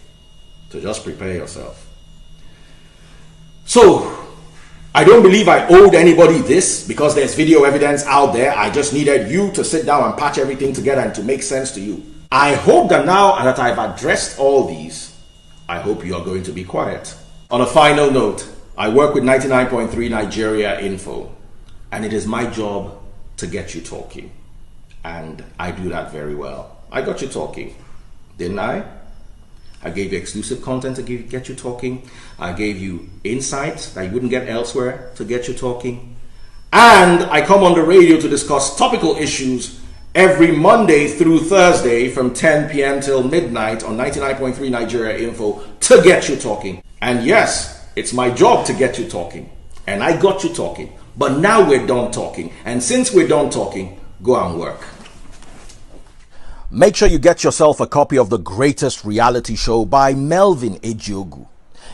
So just prepare yourself. So, I don't believe I owed anybody this because there's video evidence out there. I just needed you to sit down and patch everything together and to make sense to you. I hope that now that I've addressed all these, I hope you are going to be quiet. On a final note, I work with 99.3 Nigeria Info, and it is my job to get you talking. And I do that very well. I got you talking, didn't I? I gave you exclusive content to get you talking. I gave you insights that you wouldn't get elsewhere to get you talking. And I come on the radio to discuss topical issues every Monday through Thursday from 10 p.m. till midnight on 99.3 Nigeria Info to get you talking. And yes, it's my job to get you talking. And I got you talking. But now we're done talking. And since we're done talking, go and work. Make sure you get yourself a copy of The Greatest Reality Show by Melvin Ejiogu.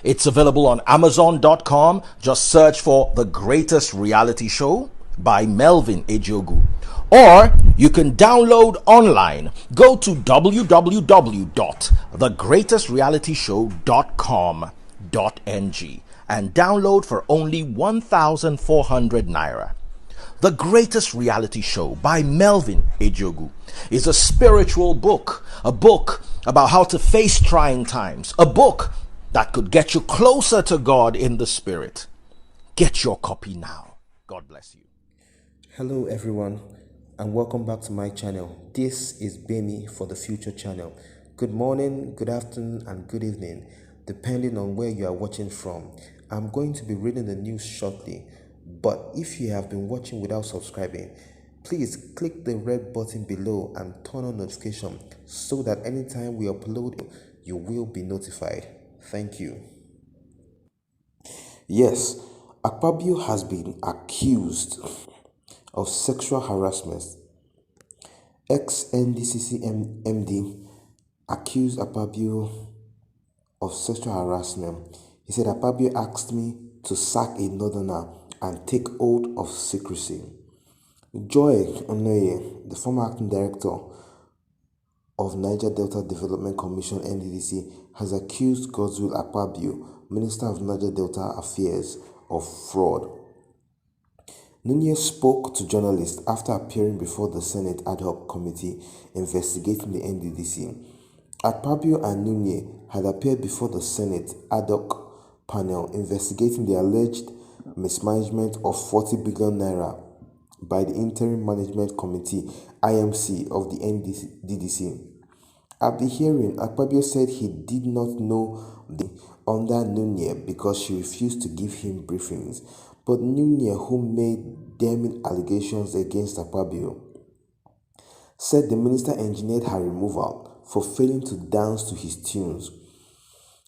It's available on Amazon.com. Just search for The Greatest Reality Show by Melvin Ejiogu. Or you can download online. Go to www.thegreatestrealityshow.com.ng and download for only 1,400 naira. The Greatest Reality Show by Melvin Ejiogu is a spiritual book, a book about how to face trying times, a book that could get you closer to God in the spirit. Get your copy now. God bless you. Hello everyone, and welcome back to my channel. This is Bemi for the Future channel. Good morning, good afternoon, and good evening, depending on where you are watching from. I'm going to be reading the news shortly, but if you have been watching without subscribing, please click the red button below and turn on notification so that anytime we upload, you will be notified. Thank you. Yes, Akpabio has been accused of sexual harassment. Ex-NDCC MD accused Akpabio of sexual harassment. He said, Akpabio asked me to sack a northerner and take oath of secrecy. Joy Onoye, the former acting director of Niger Delta Development Commission (NDDC), has accused Godswill Akpabio, Minister of Niger Delta Affairs, of fraud. Nunez spoke to journalists after appearing before the Senate ad hoc committee investigating the NDDC. Akpabio and Nunez had appeared before the Senate ad hoc panel investigating the alleged mismanagement of 40 billion naira by the Interim Management Committee (IMC) of the NDDC. At the hearing, Akpabio said he did not know the under Nunez because she refused to give him briefings. But Nunez, who made damning allegations against Akpabio, said the minister engineered her removal for failing to dance to his tunes.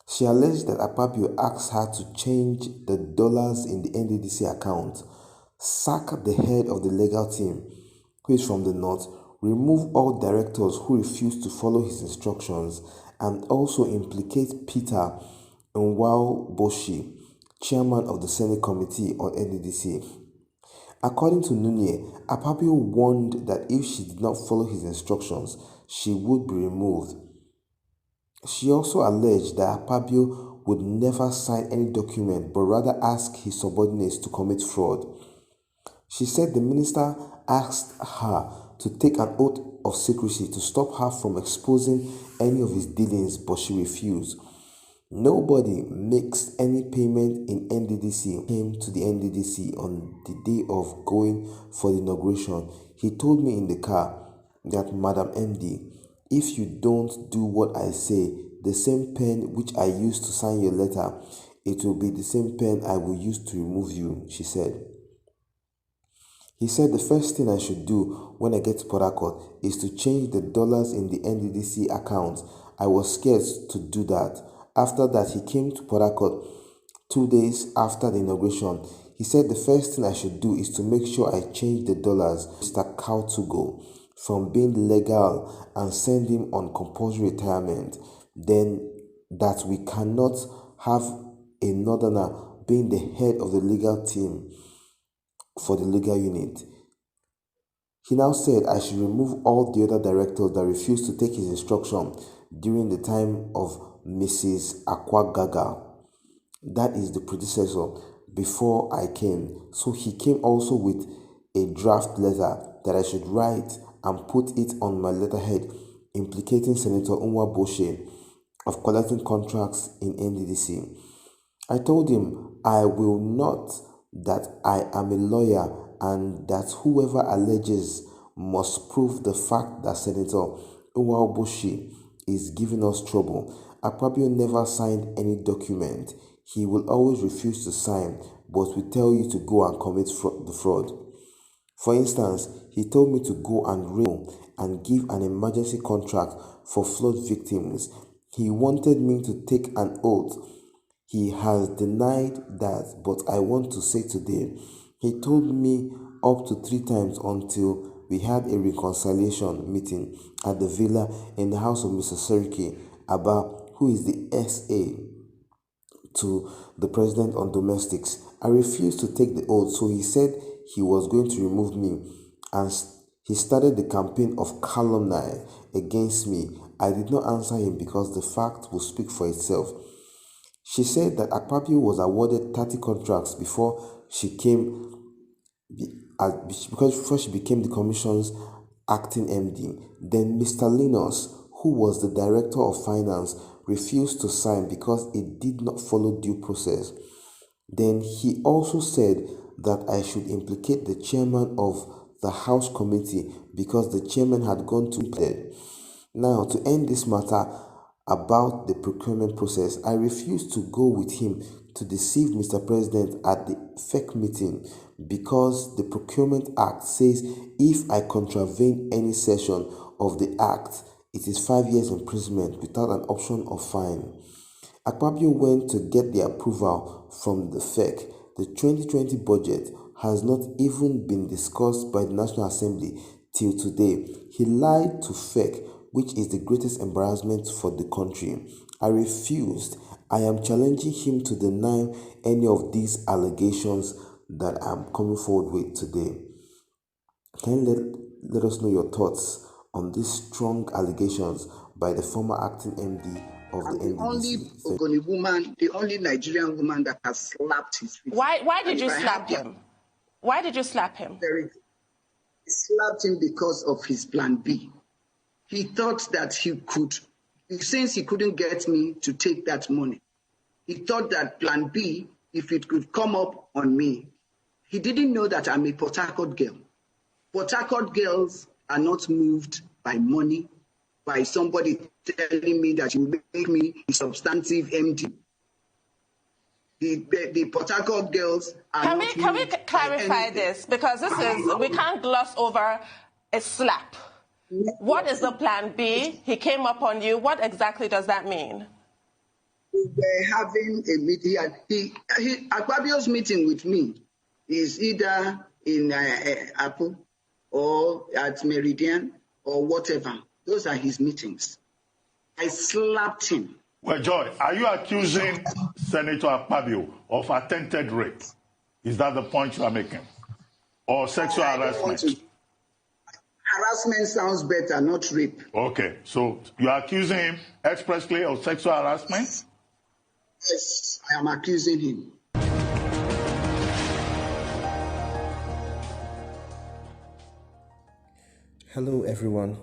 She alleged that Akpabio asked her to change the dollars in the NDDC account, sack the head of the legal team, who is from the north, remove all directors who refused to follow his instructions, and also implicate Peter Nwauboshi, chairman of the Senate Committee on NDDC. According to Nunez, Akpabio warned that if she did not follow his instructions, she would be removed. She also alleged that Akpabio would never sign any document but rather ask his subordinates to commit fraud. She said the minister asked her to take an oath of secrecy to stop her from exposing any of his dealings, but she refused. Nobody makes any payment in NDDC. Came to the NDDC on the day of going for the inauguration. He told me in the car that, Madam MD, if you don't do what I say, the same pen which I used to sign your letter, it will be the same pen I will use to remove you, she said. He said the first thing I should do when I get to Port Harcourt is to change the dollars in the NDDC account. I was scared to do that. After that, he came to Port Harcourt 2 days after the inauguration. He said the first thing I should do is to make sure I change the dollars, Mr. Kautugo, from being legal and send him on compulsory retirement. Then that we cannot have a northerner being the head of the legal team for the legal unit. He now said I should remove all the other directors that refused to take his instruction during the time of Mrs. Akwagaga. That is the predecessor before I came. So he came also with a draft letter that I should write and put it on my letterhead implicating Senator Unwa Boshe of collecting contracts in NDDC. I told him I will not, that I am a lawyer and that whoever alleges must prove the fact that Senator Uwabushi is giving us trouble. Akpabio never signed any document. He will always refuse to sign, but will tell you to go and commit the fraud. For instance, he told me to go and give an emergency contract for flood victims. He wanted me to take an oath. He has denied that, but I want to say today, he told me up to 3 times until we had a reconciliation meeting at the villa in the house of Mr. Seriki about who is the SA to the president on domestics. I refused to take the oath, so he said he was going to remove me, and he started the campaign of calumny against me. I did not answer him because the fact will speak for itself. She said that Akpabio was awarded 30 contracts before she became the commission's acting MD. Then Mr. Linus, who was the director of finance, refused to sign because it did not follow due process. Then he also said that I should implicate the chairman of the House Committee because the chairman had gone to plead. Now, to end this matter about the procurement process, I refused to go with him to deceive Mr. President at the fake meeting because the Procurement Act says if I contravene any section of the Act, it is 5 years imprisonment without an option of fine. Akpabio went to get the approval from the FEC. The 2020 budget has not even been discussed by the National Assembly till today. He lied to FEC, which is the greatest embarrassment for the country. I refused. I am challenging him to deny any of these allegations that I'm coming forward with today. Can you let us know your thoughts on these strong allegations by the former acting MD of the NDDC? Only Ogoni woman, the only Nigerian woman that has slapped his face. Why did you slap him? Why did you slap him? I slapped him because of his plan B. He thought that he could, since he couldn't get me to take that money, he thought that plan B, if it could come up on me, he didn't know that I'm a Port Harcourt girl. Port Harcourt girls are not moved by money, by somebody telling me that you make me a substantive MD. The Port Harcourt girls are Can not we moved clarify by this? Because we can't gloss over a slap. What is the plan B? He came up on you. What exactly does that mean? We were having a meeting. Akpabio's meeting with me is either in Apple or at Meridian or whatever. Those are his meetings. I slapped him. Well, Joy, are you accusing Senator Akpabio of attempted rape? Is that the point you are making? Or sexual harassment? Harassment sounds better, not rape. Okay, so you are accusing him expressly of sexual harassment? Yes, I am accusing him. Hello everyone,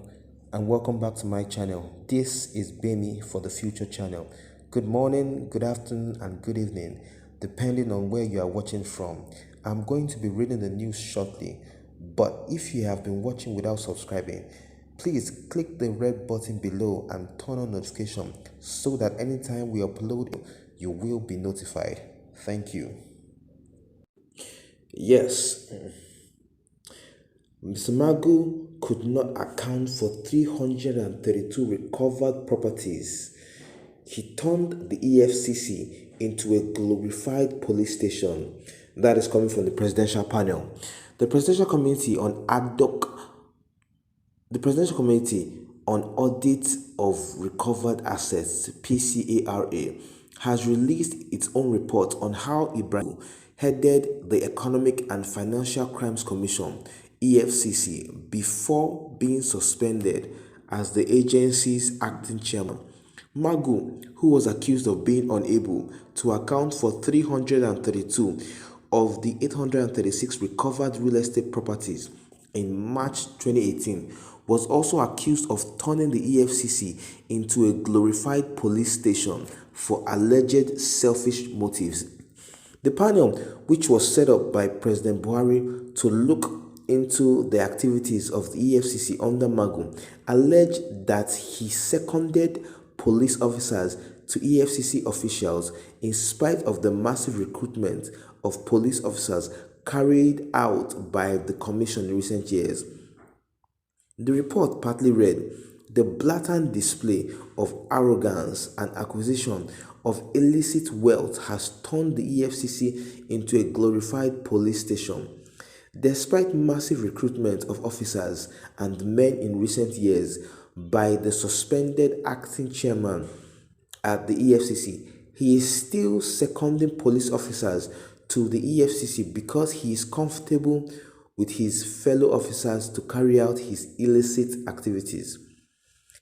and welcome back to my channel. This is Bemi for the Future channel. Good morning, good afternoon, and good evening, depending on where you are watching from. I'm going to be reading the news shortly, but if you have been watching without subscribing, please click the red button below and turn on notification so that anytime we upload, you will be notified. Thank you. Yes, Mr. Magu could not account for 332 recovered properties. He turned the EFCC into a glorified police station. That is coming from the presidential panel. The Presidential Committee on Audit of Recovered Assets (PCARA) has released its own report on how Ibrahim headed the Economic and Financial Crimes Commission (EFCC) before being suspended as the agency's acting chairman. Magu, who was accused of being unable to account for 332 of the 836 recovered real estate properties in March 2018, was also accused of turning the EFCC into a glorified police station for alleged selfish motives. The panel, which was set up by President Buhari to look into the activities of the EFCC under Magu, alleged that he seconded police officers to EFCC officials in spite of the massive recruitment of police officers carried out by the commission in recent years. The report partly read, "The blatant display of arrogance and acquisition of illicit wealth has turned the EFCC into a glorified police station. Despite massive recruitment of officers and men in recent years by the suspended acting chairman at the EFCC, he is still seconding police officers to the EFCC because he is comfortable with his fellow officers to carry out his illicit activities.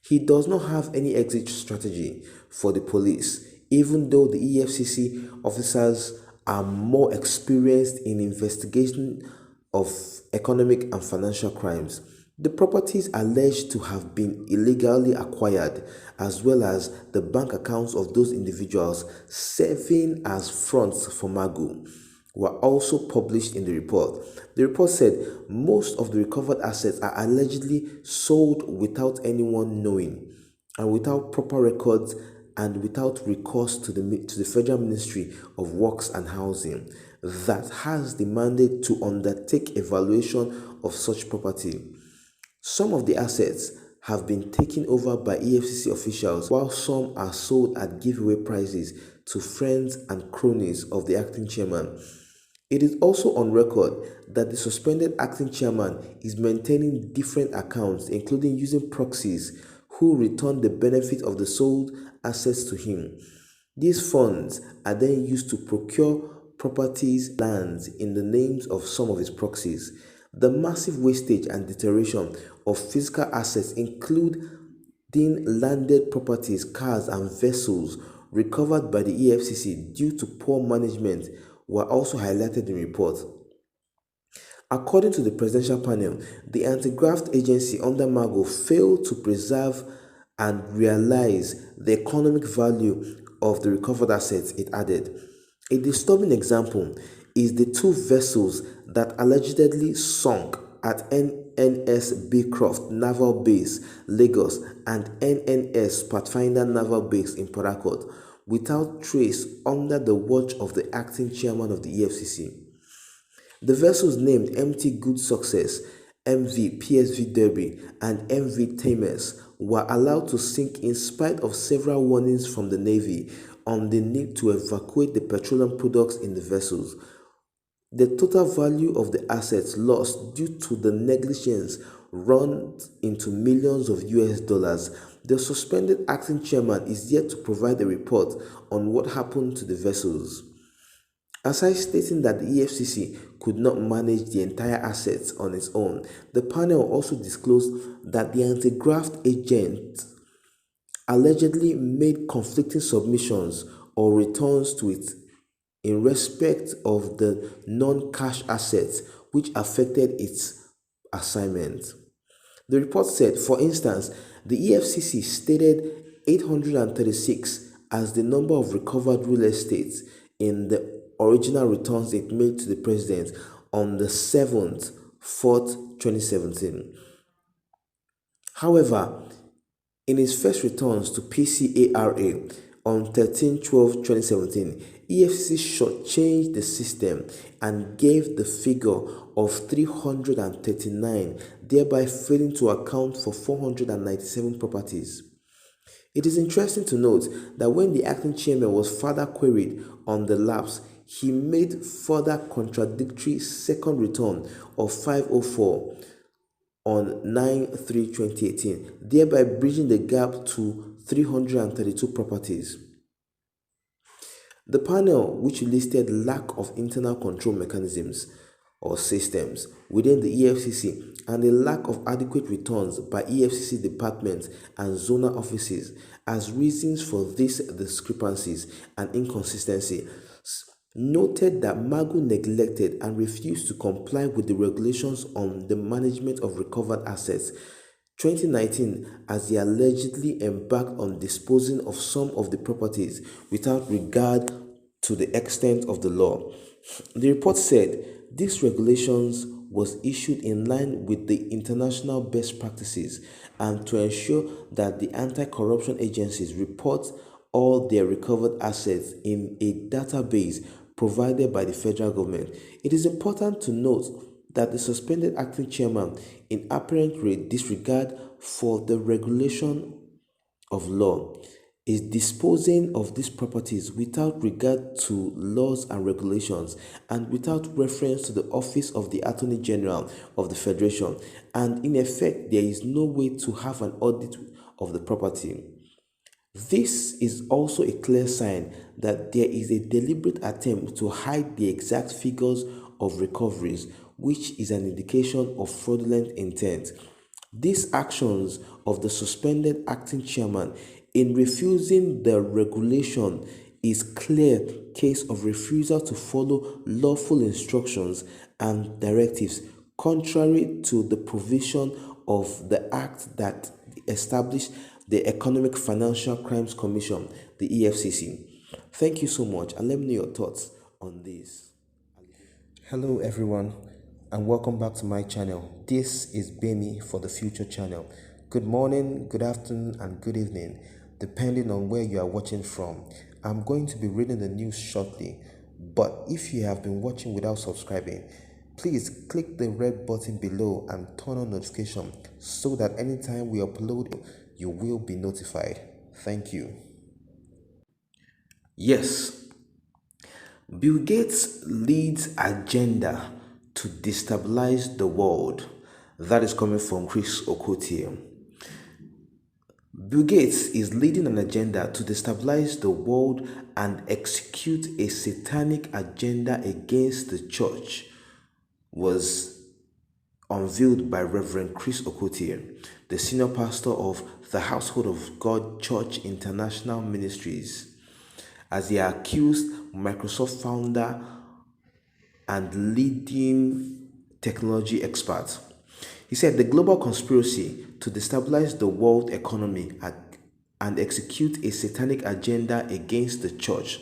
He does not have any exit strategy for the police, even though the EFCC officers are more experienced in investigation of economic and financial crimes. The properties alleged to have been illegally acquired, as well as the bank accounts of those individuals serving as fronts for Magu, were also published in the report. The report said most of the recovered assets are allegedly sold without anyone knowing and without proper records and without recourse to the Federal Ministry of Works and Housing that has the mandate to undertake evaluation of such property. Some of the assets have been taken over by EFCC officials, while some are sold at giveaway prices to friends and cronies of the acting chairman. It is also on record that the suspended acting chairman is maintaining different accounts, including using proxies who return the benefit of the sold assets to him. These funds are then used to procure properties, lands in the names of some of his proxies. The massive wastage and deterioration of physical assets, including landed properties, cars, and vessels recovered by the EFCC due to poor management, were also highlighted in the report. According to the presidential panel, the anti-graft agency under Mago failed to preserve and realize the economic value of the recovered assets, it added. A disturbing example is the two vessels that allegedly sunk at NNS Beecroft Naval Base, Lagos, and NNS Pathfinder Naval Base in Port Harcourt, without trace under the watch of the acting chairman of the EFCC. The vessels named MT Good Success, MV PSV Derby, and MV Thames were allowed to sink in spite of several warnings from the Navy on the need to evacuate the petroleum products in the vessels. The total value of the assets lost due to the negligence runs into millions of US dollars. The suspended acting chairman is yet to provide a report on what happened to the vessels. Aside stating that the EFCC could not manage the entire assets on its own, the panel also disclosed that the anti-graft agent allegedly made conflicting submissions or returns to it in respect of the non-cash assets which affected its assignment. The report said, for instance, the EFCC stated 836 as the number of recovered real estate in the original returns it made to the president on the 7th, 4th, 2017. However, in his first returns to PCARA on 13/12/2017, EFCC shortchanged the system and gave the figure of 339, thereby failing to account for 497 properties. It is interesting to note that when the acting chairman was further queried on the lapse, he made further contradictory second return of 504 on 9/3/2018, thereby bridging the gap to 332 properties. The panel, which listed lack of internal control mechanisms or systems within the EFCC and a lack of adequate returns by EFCC departments and zonal offices as reasons for these discrepancies and inconsistencies, noted that Magu neglected and refused to comply with the regulations on the management of recovered assets 2019 as he allegedly embarked on disposing of some of the properties without regard to the extent of the law. The report said these regulations was issued in line with the international best practices and to ensure that the anti-corruption agencies report all their recovered assets in a database provided by the federal government. It is important to note that the suspended acting chairman, in apparent disregard for the regulation of law, is disposing of these properties without regard to laws and regulations and without reference to the office of the Attorney General of the Federation, and in effect there is no way to have an audit of the property. This is also a clear sign that there is a deliberate attempt to hide the exact figures of recoveries, which is an indication of fraudulent intent. These actions of the suspended acting chairman in refusing the regulation is clear case of refusal to follow lawful instructions and directives contrary to the provision of the act that established the Economic Financial Crimes Commission, the EFCC. Thank you so much, and let me know your thoughts on this. Hello everyone, and welcome back to my channel. This is Bemi for the Future channel. Good morning, good afternoon, and good evening, depending on where you are watching from. I'm going to be reading the news shortly, but if you have been watching without subscribing, please click the red button below and turn on notification so that anytime we upload, you will be notified. Thank you. Yes, Bill Gates leads agenda to destabilize the world. That is coming from Chris Okotie. Bill Gates is leading an agenda to destabilize the world and execute a satanic agenda against the church, was unveiled by Reverend Chris Okotie, the senior pastor of the Household of God Church International Ministries, as he accused Microsoft founder and leading technology expert. He said the global conspiracy to destabilize the world economy and execute a satanic agenda against the church.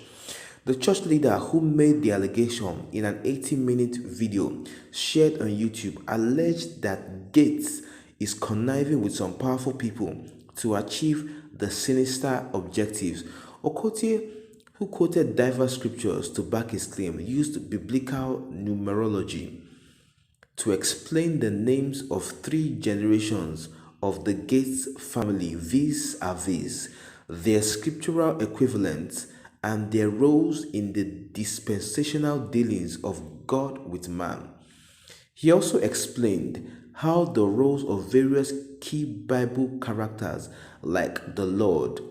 The church leader who made the allegation in an 18-minute video shared on YouTube alleged that Gates is conniving with some powerful people to achieve the sinister objectives. Okotie, who quoted diverse scriptures to back his claim, used biblical numerology to explain the names of 3 generations of the Gates family vis-a-vis their scriptural equivalents and their roles in the dispensational dealings of God with man. He also explained how the roles of various key Bible characters like the Lord,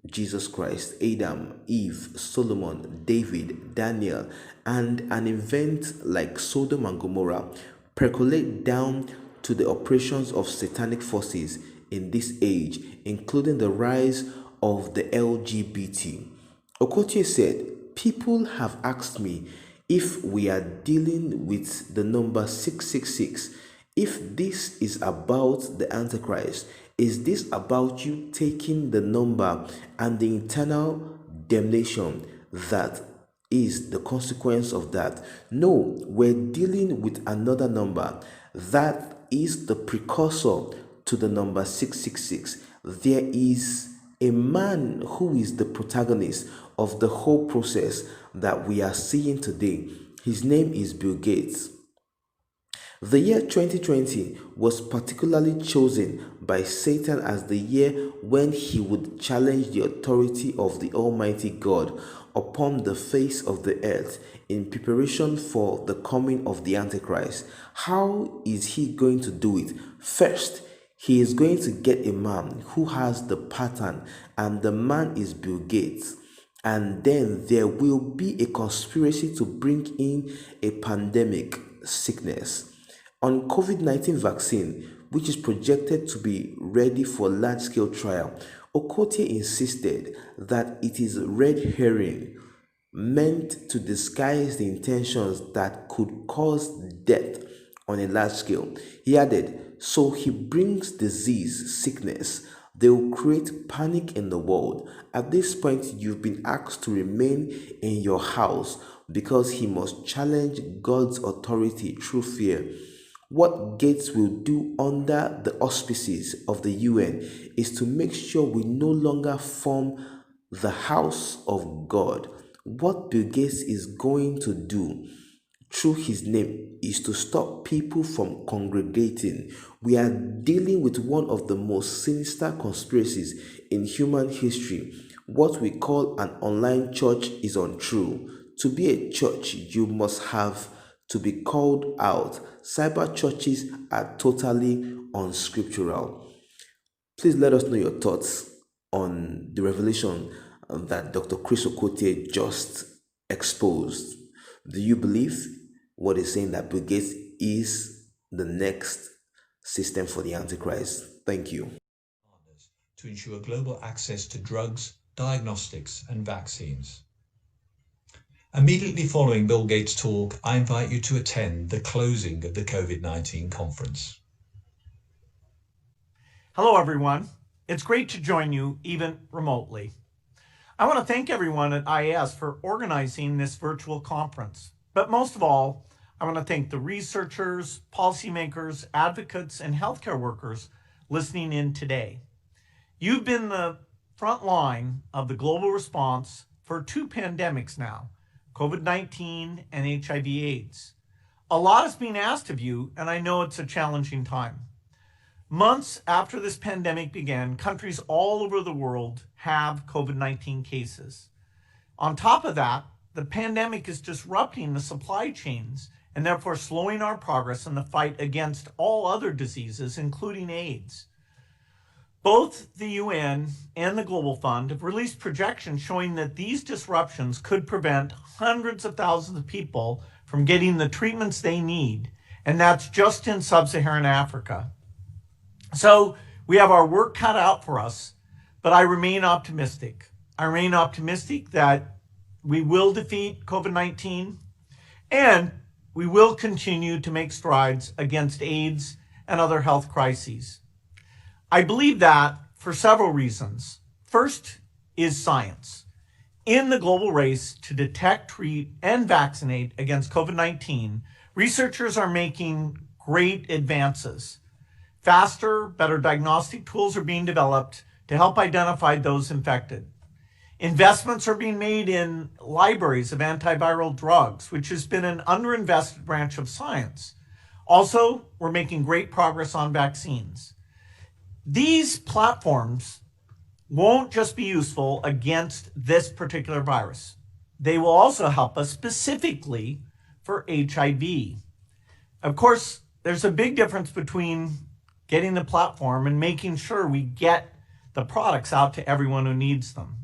Jesus Christ, Adam, Eve, Solomon, David, Daniel, and an event like Sodom and Gomorrah percolate down to the operations of satanic forces in this age, including the rise of the LGBT. Okotie said, "People have asked me if we are dealing with the number 666. If this is about the Antichrist, is this about you taking the number and the eternal damnation that is the consequence of that? No, we're dealing with another number that is the precursor to the number 666. There is a man who is the protagonist of the whole process that we are seeing today. His name is Bill Gates." The year 2020 was particularly chosen by Satan as the year when he would challenge the authority of the Almighty God upon the face of the earth in preparation for the coming of the Antichrist. How is he going to do it? First, he is going to get a man who has the pattern, and the man is Bill Gates. and then there will be a conspiracy to bring in a pandemic sickness. On COVID-19 vaccine, which is projected to be ready for large-scale trial, Okotie insisted that it is red herring meant to disguise the intentions that could cause death on a large scale. He added, so he brings disease, sickness. They will create panic in the world. At this point, you've been asked to remain in your house because he must challenge God's authority through fear. What Gates will do under the auspices of the UN is to make sure we no longer form the house of God. What Bill Gates is going to do through his name is to stop people from congregating. We are dealing with one of the most sinister conspiracies in human history. What we call an online church is untrue. To be a church, you must have to be called out. Cyber churches are totally unscriptural. Please let us know your thoughts on the revelation that Dr. Chris Okotie just exposed. Do you believe what is saying that Bill Gates is the next system for the Antichrist? Thank you. To ensure global access to drugs, diagnostics, and vaccines. Immediately following Bill Gates' talk, I invite you to attend the closing of the COVID-19 conference. Hello, everyone. It's great to join you, even remotely. I want to thank everyone at IAS for organizing this virtual conference. But most of all, I want to thank the researchers, policymakers, advocates, and healthcare workers listening in today. You've been the front line of the global response for 2 pandemics now, COVID-19 and HIV/AIDS. A lot is being asked of you, and I know it's a challenging time. Months after this pandemic began, countries all over the world have COVID-19 cases. On top of that, the pandemic is disrupting the supply chains and therefore slowing our progress in the fight against all other diseases, including AIDS. Both the UN and the Global Fund have released projections showing that these disruptions could prevent hundreds of thousands of people from getting the treatments they need, and that's just in sub-Saharan Africa. So we have our work cut out for us, but I remain optimistic. I remain optimistic that we will defeat COVID-19 and we will continue to make strides against AIDS and other health crises. I believe that for several reasons. First is science. In the global race to detect, treat, and vaccinate against COVID-19, researchers are making great advances. Faster, better diagnostic tools are being developed to help identify those infected. Investments are being made in libraries of antiviral drugs, which has been an underinvested branch of science. Also, we're making great progress on vaccines. These platforms won't just be useful against this particular virus. They will also help us specifically for HIV. Of course, there's a big difference between getting the platform and making sure we get the products out to everyone who needs them.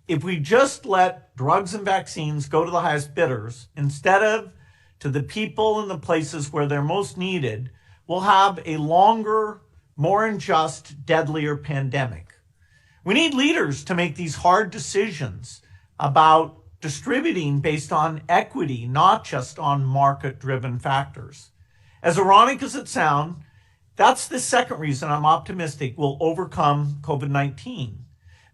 If we just let drugs and vaccines go to the highest bidders instead of to the people and the places where they're most needed, we'll have a longer, more unjust, deadlier pandemic. We need leaders to make these hard decisions about distributing based on equity, not just on market-driven factors. As ironic as it sounds, that's the second reason I'm optimistic we'll overcome COVID-19,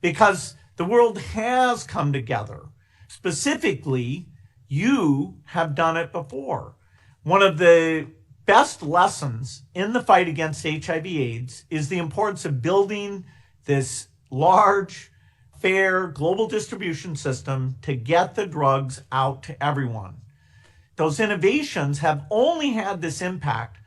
because the world has come together. Specifically, you have done it before. One of the best lessons in the fight against HIV/AIDS is the importance of building this large, fair, global distribution system to get the drugs out to everyone. Those innovations have only had this impact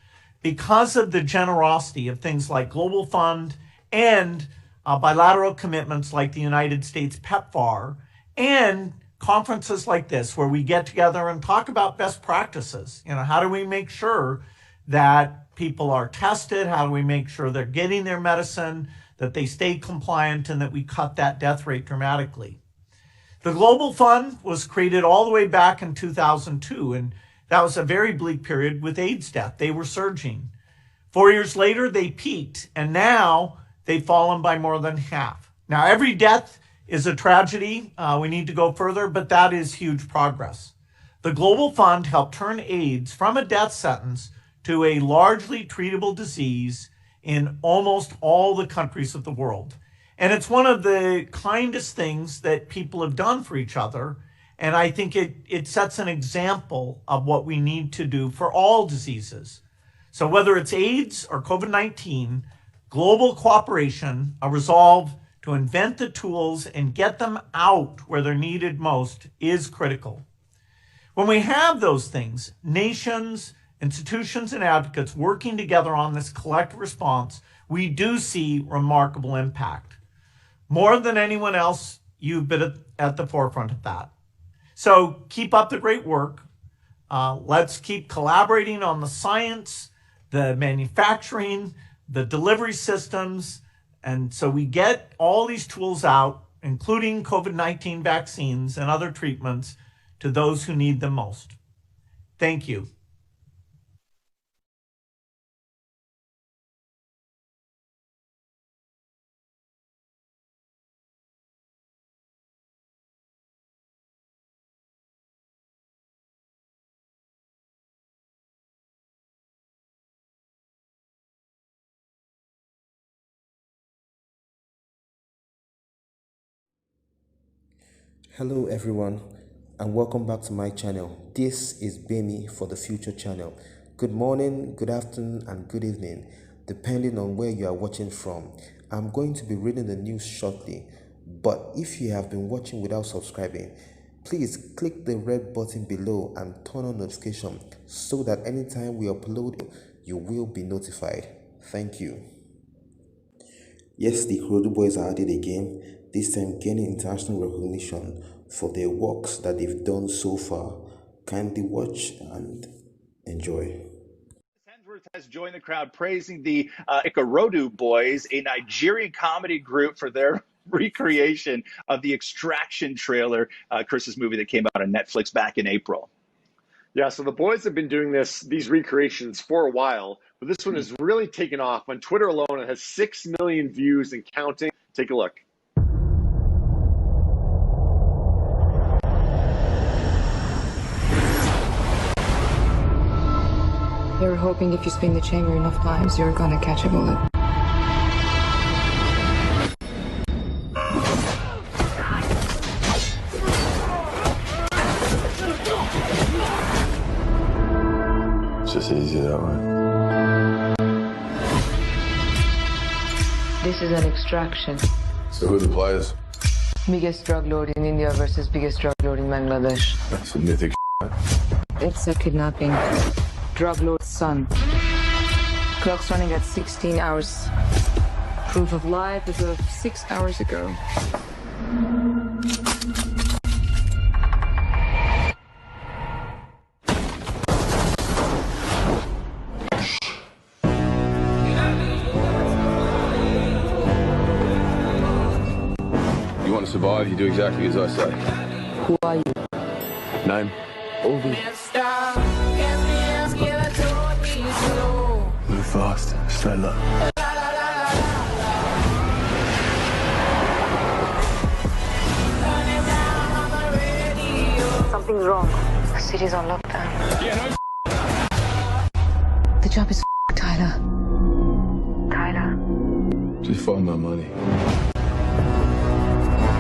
because of the generosity of things like Global Fund and bilateral commitments like the United States PEPFAR and conferences like this where we get together and talk about best practices. How do we make sure that people are tested? How do we make sure they're getting their medicine, that they stay compliant, and that we cut that death rate dramatically? The Global Fund was created all the way back in 2002, and that was a very bleak period with AIDS death. They were surging. 4 years later, they peaked, and now they've fallen by more than half. Now, every death is a tragedy. We need to go further, but that is huge progress. The Global Fund helped turn AIDS from a death sentence to a largely treatable disease in almost all the countries of the world. And it's one of the kindest things that people have done for each other. And I think it sets an example of what we need to do for all diseases. So whether it's AIDS or COVID-19, global cooperation, a resolve to invent the tools and get them out where they're needed most is critical. When we have those things, nations, institutions, and advocates working together on this collective response, we do see remarkable impact. More than anyone else, you've been at the forefront of that. So keep up the great work. Let's keep collaborating on the science, the manufacturing, the delivery systems, and so we get all these tools out, including COVID-19 vaccines and other treatments, to those who need them most. Thank you. Hello everyone and welcome back to my channel. This is Bemi for the Future channel. Good morning, good afternoon and good evening depending on where you are watching from. I'm going to be reading the news shortly, but if you have been watching without subscribing, please click the red button below and turn on notification so that anytime we upload you will be notified. Thank you. Yes, the Kurodu boys are at it again, this time gaining international recognition for their works that they've done so far. Kindly watch and enjoy. Hemsworth has joined the crowd praising the Ikorodu Boys, a Nigerian comedy group, for their recreation of the Extraction trailer, Chris's movie that came out on Netflix back in April. Yeah, so the boys have been doing these recreations for a while, but this one has really taken off. On Twitter alone, it has 6 million views and counting. Take a look. They were hoping if you spin the chamber enough times, you're gonna catch a bullet. It's just easy that way. This is an extraction. So who are the players? Biggest drug lord in India versus biggest drug lord in Bangladesh. That's some mythic shit. It's a kidnapping. Drug lord's son. Clock's running at 16 hours. Proof of life as of 6 hours ago. You want to survive, you do exactly as I say. Who are you? Name? Ovi. Move fast, stay low. Something's wrong. The city's on lockdown. Yeah, The job is Tyler. Tyler. just find my money.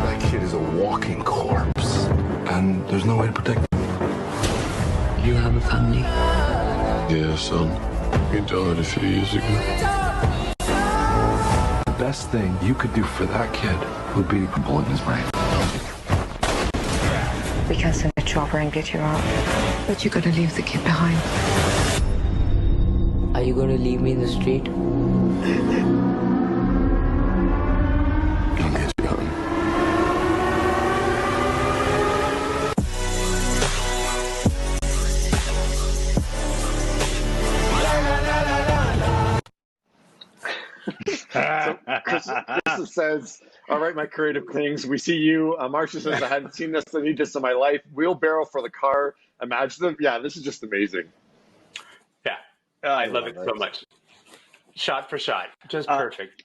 That kid is a walking corpse, and there's no way to protect him. You have a family. Yeah, son. He died a few years ago. The best thing you could do for that kid would be a bullet in his brain. We can send a chopper and get you out. But you gotta leave the kid behind. Are you gonna leave me in the street? I'll get you home. So Chris Joseph says, all right, my creative things. We see you. Marcia says, I hadn't seen this. I need this in my life. Wheelbarrow for the car. Imagine. Yeah, this is just amazing. Yeah, I love it so much. Shot for shot, just perfect.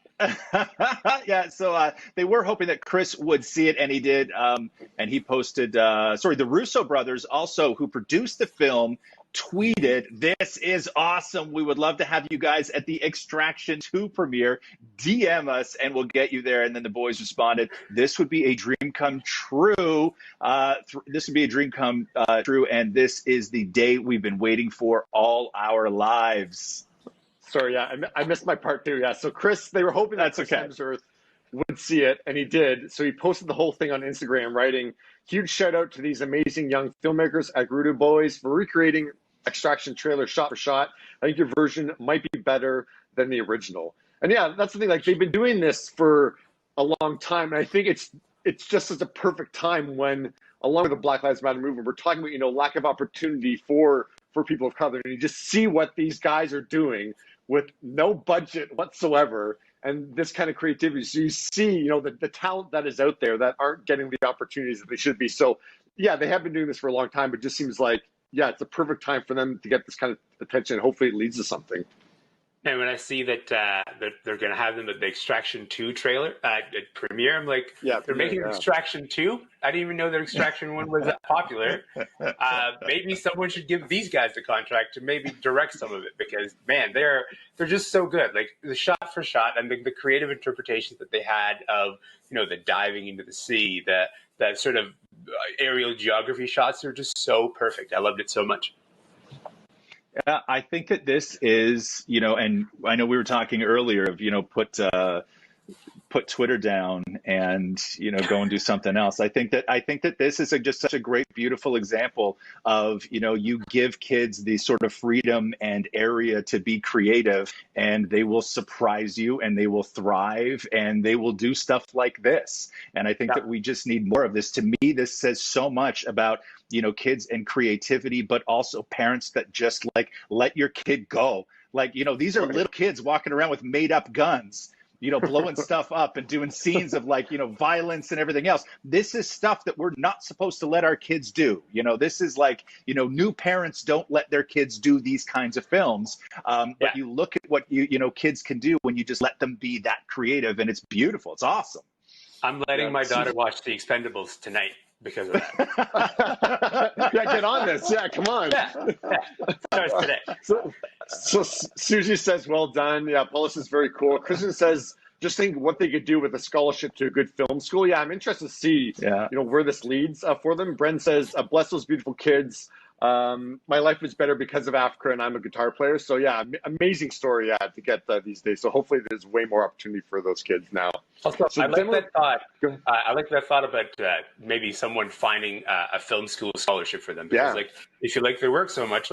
Yeah, so they were hoping that Chris would see it, and he did. And he posted, the Russo brothers also, who produced the film, tweeted, "This is awesome. We would love to have you guys at the Extraction 2 premiere. DM us and we'll get you there." And then the boys responded, "This would be a dream come true. This would be a dream come true. And this is the day we've been waiting for all our lives." Sorry, yeah, I missed my part too. Yeah, so Chris, they were hoping that Chris Hemsworth would see it, and he did. So he posted the whole thing on Instagram, writing, "Huge shout out to these amazing young filmmakers at Gerudo Boys for recreating Extraction trailer shot for shot. I think your version might be better than the original." And yeah, that's the thing. Like, they've been doing this for a long time, and I think it's just such a perfect time when, along with the Black Lives Matter movement, we're talking about lack of opportunity for people of color, and you just see what these guys are doing with no budget whatsoever, and this kind of creativity. So you see, the talent that is out there that aren't getting the opportunities that they should be. So yeah, they have been doing this for a long time, but it just seems like, yeah, it's a perfect time for them to get this kind of attention. Hopefully it leads to something. And when I see that they're going to have them at the Extraction 2 trailer at premiere, I'm like, they're making Extraction 2? I didn't even know that Extraction 1 was that popular. Maybe someone should give these guys the contract to maybe direct some of it, because, man, they're just so good. Like, the shot for shot and the creative interpretations that they had of, the diving into the sea, that sort of aerial geography shots are just so perfect. I loved it so much. Yeah, I think that this is, and I know we were talking earlier of, put Twitter down and, go and do something else. I think that this is just such a great, beautiful example of, you give kids the sort of freedom and area to be creative, and they will surprise you and they will thrive and they will do stuff like this. And I think that we just need more of this. To me, this says so much about, kids and creativity, but also parents that just let your kid go. These are little kids walking around with made up guns, blowing stuff up and doing scenes of violence and everything else. This is stuff that we're not supposed to let our kids do. This is new parents don't let their kids do these kinds of films. But you look at what kids can do when you just let them be that creative, and it's beautiful. It's awesome. I'm letting my daughter watch The Expendables tonight because of that. Yeah, get on this. Yeah, come on. Yeah. Starts today. So Susie says, well done. Yeah, Paulus is very cool. Kristen says, just think what they could do with a scholarship to a good film school. Yeah, I'm interested to see where this leads for them. Bren says, bless those beautiful kids. My life is better because of Africa, and I'm a guitar player. So yeah, amazing story to get these days. So hopefully there's way more opportunity for those kids now. Also, I like that thought. I like that thought about maybe someone finding a film school scholarship for them. Because if you like their work so much,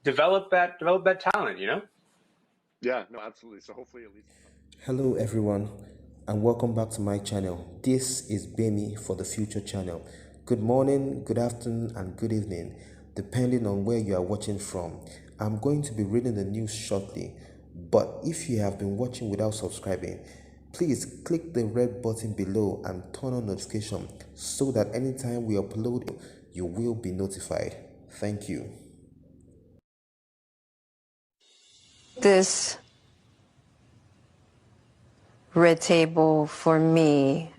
develop that talent. Yeah, no, absolutely. So hopefully at least. Hello everyone, and welcome back to my channel. This is Bemi for the Future channel. Good morning, good afternoon, and good evening, depending on where you are watching from. I'm going to be reading the news shortly, but if you have been watching without subscribing, please click the red button below and turn on notification so that anytime we upload, you will be notified. Thank you. This red table for me,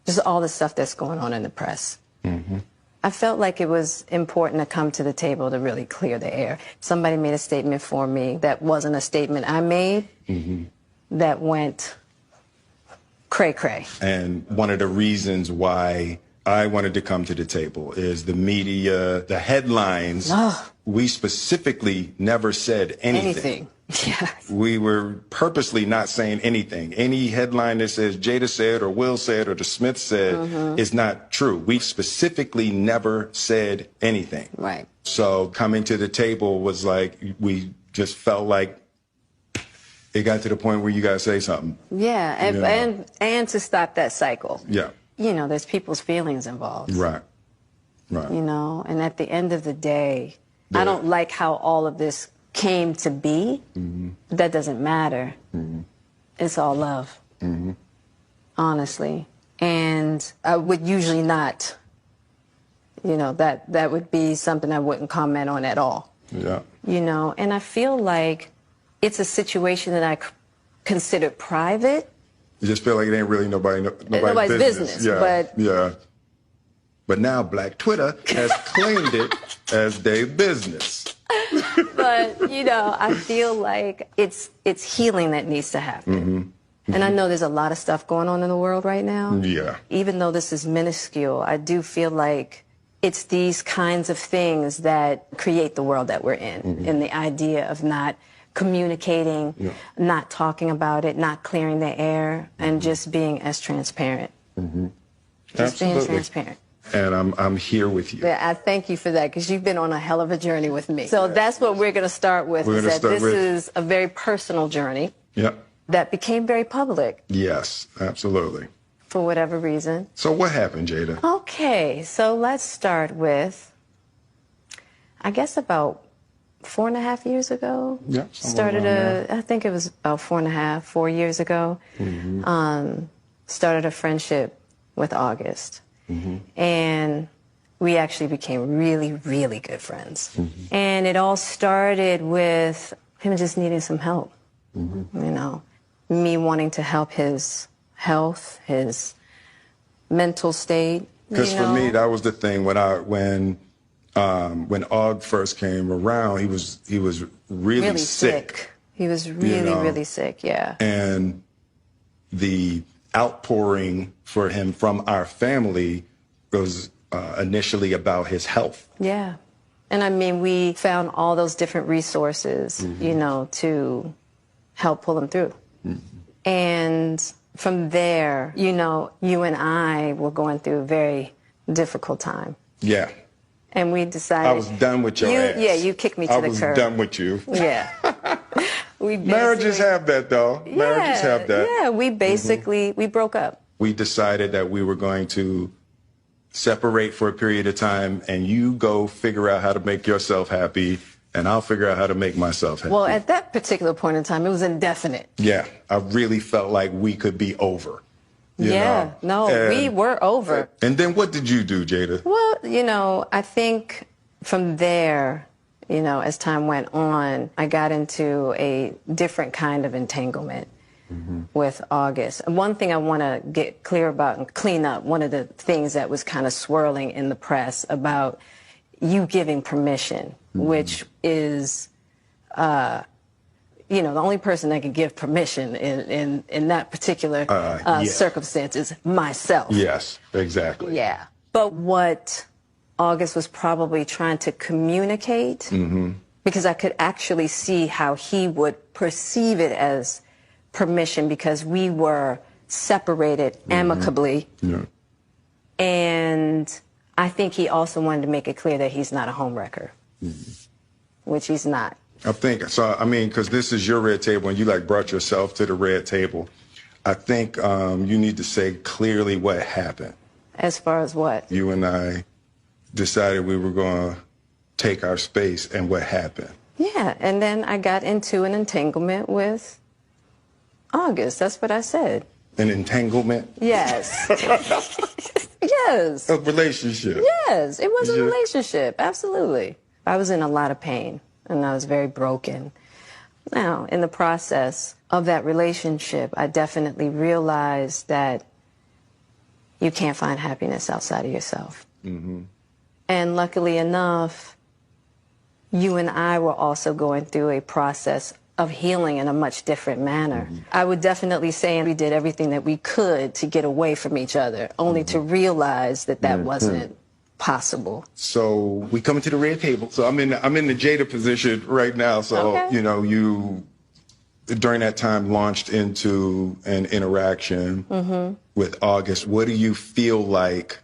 just all the stuff that's going on in the press. Mm-hmm. I felt like it was important to come to the table to really clear the air. Somebody made a statement for me that wasn't a statement I made, that went cray-cray. And one of the reasons why I wanted to come to the table is the media, the headlines. We specifically never said anything. Yeah. We were purposely not saying anything. Any headline that says Jada said or Will said or the Smith said is not true. We specifically never said anything. Right. So coming to the table was like, we just felt like it got to the point where you got to say something. Yeah, and to stop that cycle. Yeah. There's people's feelings involved. Right. Right. And at the end of the day, I don't like how all of this came to be. That doesn't matter. It's all love. honestly. And I would usually not, that would be something I wouldn't comment on at all. Yeah. And I feel like it's a situation that I consider private. You just feel like it ain't really nobody's business. Yeah. But now Black Twitter has claimed it as their business. But, I feel like it's healing that needs to happen. And I know there's a lot of stuff going on in the world right now. Yeah. Even though this is minuscule, I do feel like it's these kinds of things that create the world that we're in. And the idea of not communicating, not talking about it, not clearing the air, and just being as transparent. Just being transparent. And I'm here with you. Yeah, I thank you for that, because you've been on a hell of a journey with me. So that's what we're going to start with, this is a very personal journey. Yep. That became very public. Yes, absolutely. For whatever reason. So what happened, Jada? Okay, so let's start with, I guess about 4.5 years ago. Yeah. I think it was about 4 years ago. Started a friendship with August. And we actually became really, really good friends. And it all started with him just needing some help. Me wanting to help his health, his mental state. Because for me, that was the thing when Og first came around, he was really sick. He was really sick, yeah. And the outpouring for him from our family was initially about his health. Yeah. And I mean, we found all those different resources, to help pull him through. And from there, you and I were going through a very difficult time. Yeah. And we decided... I was done with your ass. Yeah, you kicked me to the curb. I was done with you. Yeah. Marriages have that, though. Marriages have that. Yeah, we basically, we broke up. We decided that we were going to separate for a period of time, and you go figure out how to make yourself happy, and I'll figure out how to make myself happy. Well, at that particular point in time, it was indefinite. Yeah, I really felt like we could be over. We were over. And then what did you do, Jada? Well, I think from there, as time went on, I got into a different kind of entanglement with August. And one thing I want to get clear about and clean up, one of the things that was kind of swirling in the press about you giving permission, which is, the only person that can give permission in that particular circumstance is myself. Yes, exactly. Yeah. But what August was probably trying to communicate, because I could actually see how he would perceive it as permission, because we were separated amicably. Yeah. And I think he also wanted to make it clear that he's not a homewrecker, which he's not. I think so. I mean, because this is your red table, and you brought yourself to the red table. I think you need to say clearly what happened. As far as what? You and I decided we were going to take our space, and what happened? Yeah, and then I got into an entanglement with August. That's what I said. An entanglement? Yes. Yes. A relationship? Yes, it was a relationship. Absolutely. I was in a lot of pain, and I was very broken. Now, in the process of that relationship, I definitely realized that you can't find happiness outside of yourself. And luckily enough, you and I were also going through a process of healing in a much different manner. I would definitely say we did everything that we could to get away from each other, only to realize that that wasn't possible. So we come into the red table. So I'm in the Jada position right now. So you during that time launched into an interaction with August. What do you feel like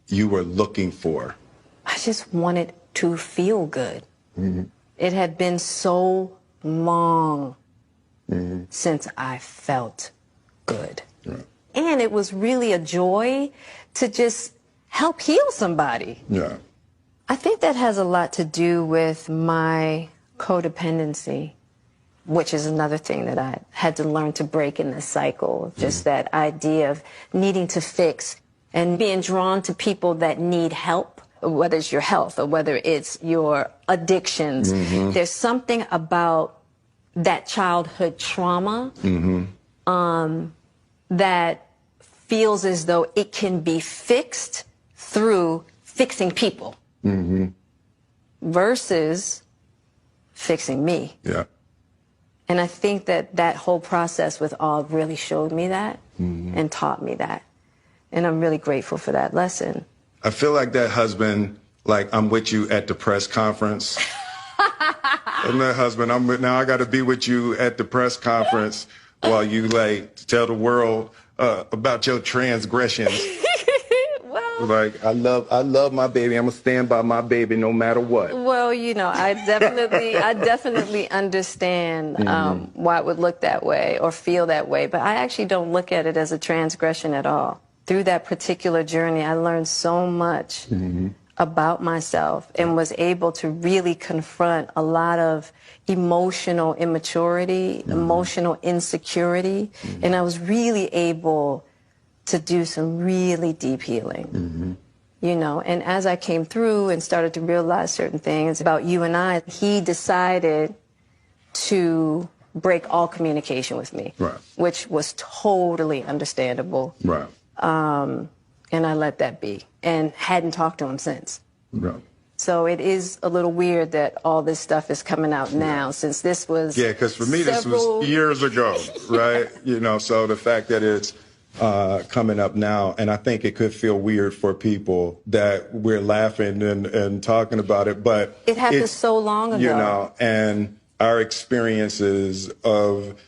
you were looking for? I just wanted to feel good. It had been so long since I felt good. And it was really a joy to just help heal somebody. Yeah. I think that has a lot to do with my codependency. which is another thing that I had to learn to break in this cycle. Just that idea of needing to fix and being drawn to people that need help, whether it's your health or whether it's your addictions. There's something about that childhood trauma that feels as though it can be fixed through fixing people versus fixing me. Yeah. And I think that that whole process with Og really showed me that and taught me that. And I'm really grateful for that lesson. I feel like that husband, like I'm with you at the press conference. And that husband, now I got to be with you at the press conference while you like tell the world about your transgressions. Like I love my baby. I'm gonna stand by my baby no matter what. Well, you know, I definitely understand why it would look that way or feel that way, but I actually don't look at it as a transgression at all. Through that particular journey, I learned so much about myself and was able to really confront a lot of emotional immaturity, emotional insecurity, and I was really able to do some really deep healing, you know. And as I came through and started to realize certain things about you and I, he decided to break all communication with me, which was totally understandable. And I let that be and hadn't talked to him since. So it is a little weird that all this stuff is coming out now, since this was because for me this was years ago, right? You know, so the fact that it's coming up now, and I think it could feel weird for people that we're laughing and talking about it, but it happened so long ago, you know, and our experiences of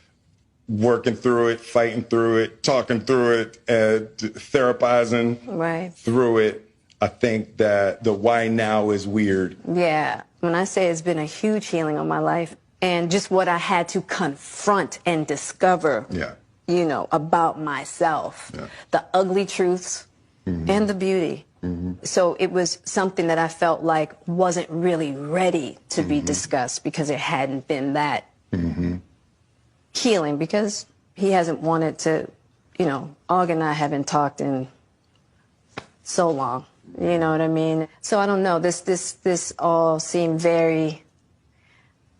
working through it, fighting through it, talking through it, and therapizing through it. I think that the why now is weird. Yeah, when I say it's been a huge healing on my life, and just what I had to confront and discover, you know, about myself, the ugly truths and the beauty. So it was something that I felt like wasn't really ready to be discussed because it hadn't been that healing, because he hasn't wanted to, you know, Og and I haven't talked in so long, you know what I mean? So I don't know, this all seemed very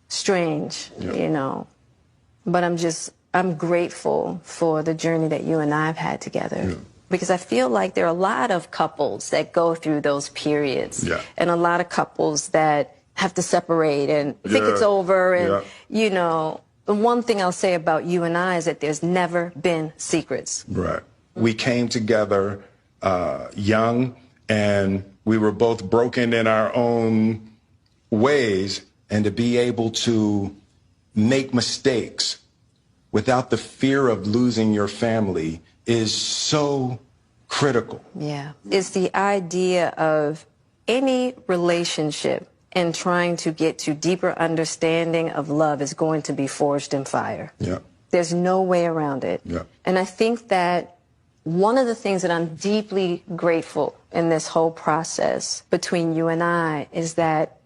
strange, you know, but I'm grateful for the journey that you and I have had together. Because I feel like there are a lot of couples that go through those periods, and a lot of couples that have to separate and think it's over, and you know, the one thing I'll say about you and I is that there's never been secrets. We came together young, and we were both broken in our own ways, and to be able to make mistakes without the fear of losing your family is so critical. Yeah. It's the idea of any relationship and trying to get to deeper understanding of love is going to be forged in fire. There's no way around it. And I think that one of the things that I'm deeply grateful in this whole process between you and I is that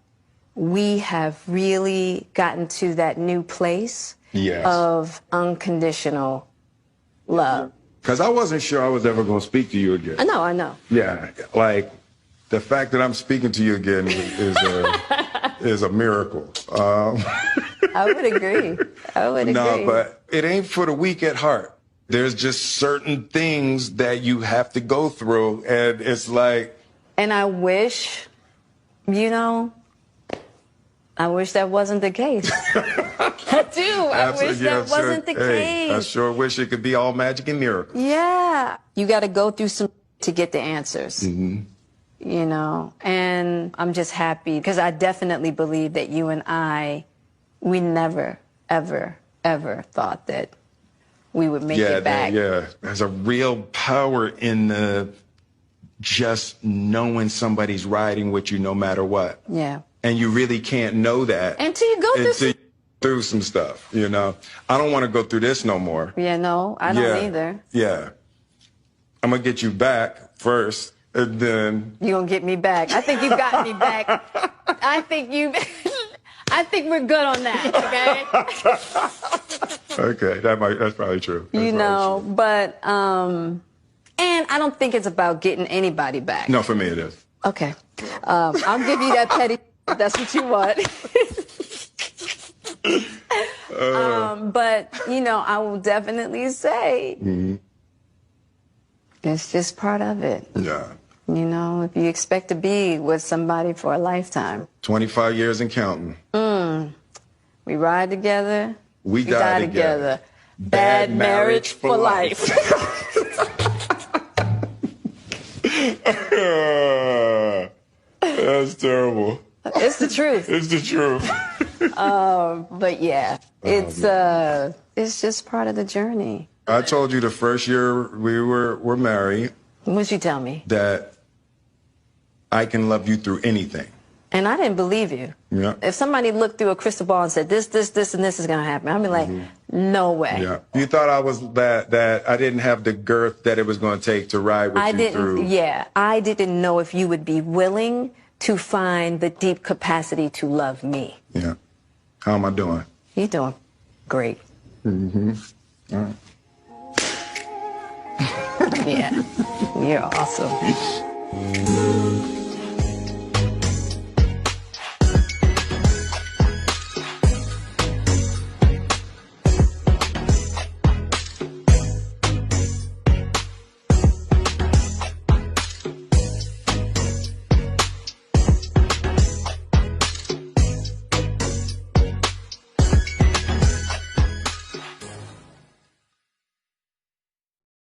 we have really gotten to that new place of unconditional love. Because I wasn't sure I was ever going to speak to you again. I know. Yeah, like the fact that I'm speaking to you again is a miracle. I would agree. I would agree. No, but it ain't for the weak at heart. There's just certain things that you have to go through, and it's like... And I wish, you know, I wish that wasn't the case. I do. I wish that wasn't the case. I sure wish it could be all magic and miracles. Yeah. You got to go through some to get the answers. You know, and I'm just happy because I definitely believe that you and I, we never, ever, ever thought that we would make it back. There's a real power in the just knowing somebody's riding with you no matter what. Yeah. And you really can't know that until you go through some stuff, you know. I don't want to go through this no more. Yeah, no, I don't either. Yeah. I'm going to get you back first, and then... You're going to get me back. I think you got me back. I I think we're good on that, okay? Okay, that's probably true. You know, but, and I don't think it's about getting anybody back. No, for me it is. Okay. I'll give you that petty if that's what you want. But, you know, I will definitely say it's just part of it. Yeah. You know, if you expect to be with somebody for a lifetime. 25 years and counting. We ride together. We die together. Bad marriage for life. That's terrible. It's the truth. It's the truth. But yeah, it's just part of the journey. I told you the first year we were married. What'd you tell me? That I can love you through anything. And I didn't believe you. Yeah. If somebody looked through a crystal ball and said this, and this is gonna happen, I'd be like, no way. Yeah. You thought I was that I didn't have the girth that it was going to take to ride with you through. Yeah, I didn't know if you would be willing to find the deep capacity to love me. Yeah. How am I doing? You're doing great. All right. Yeah, you're awesome.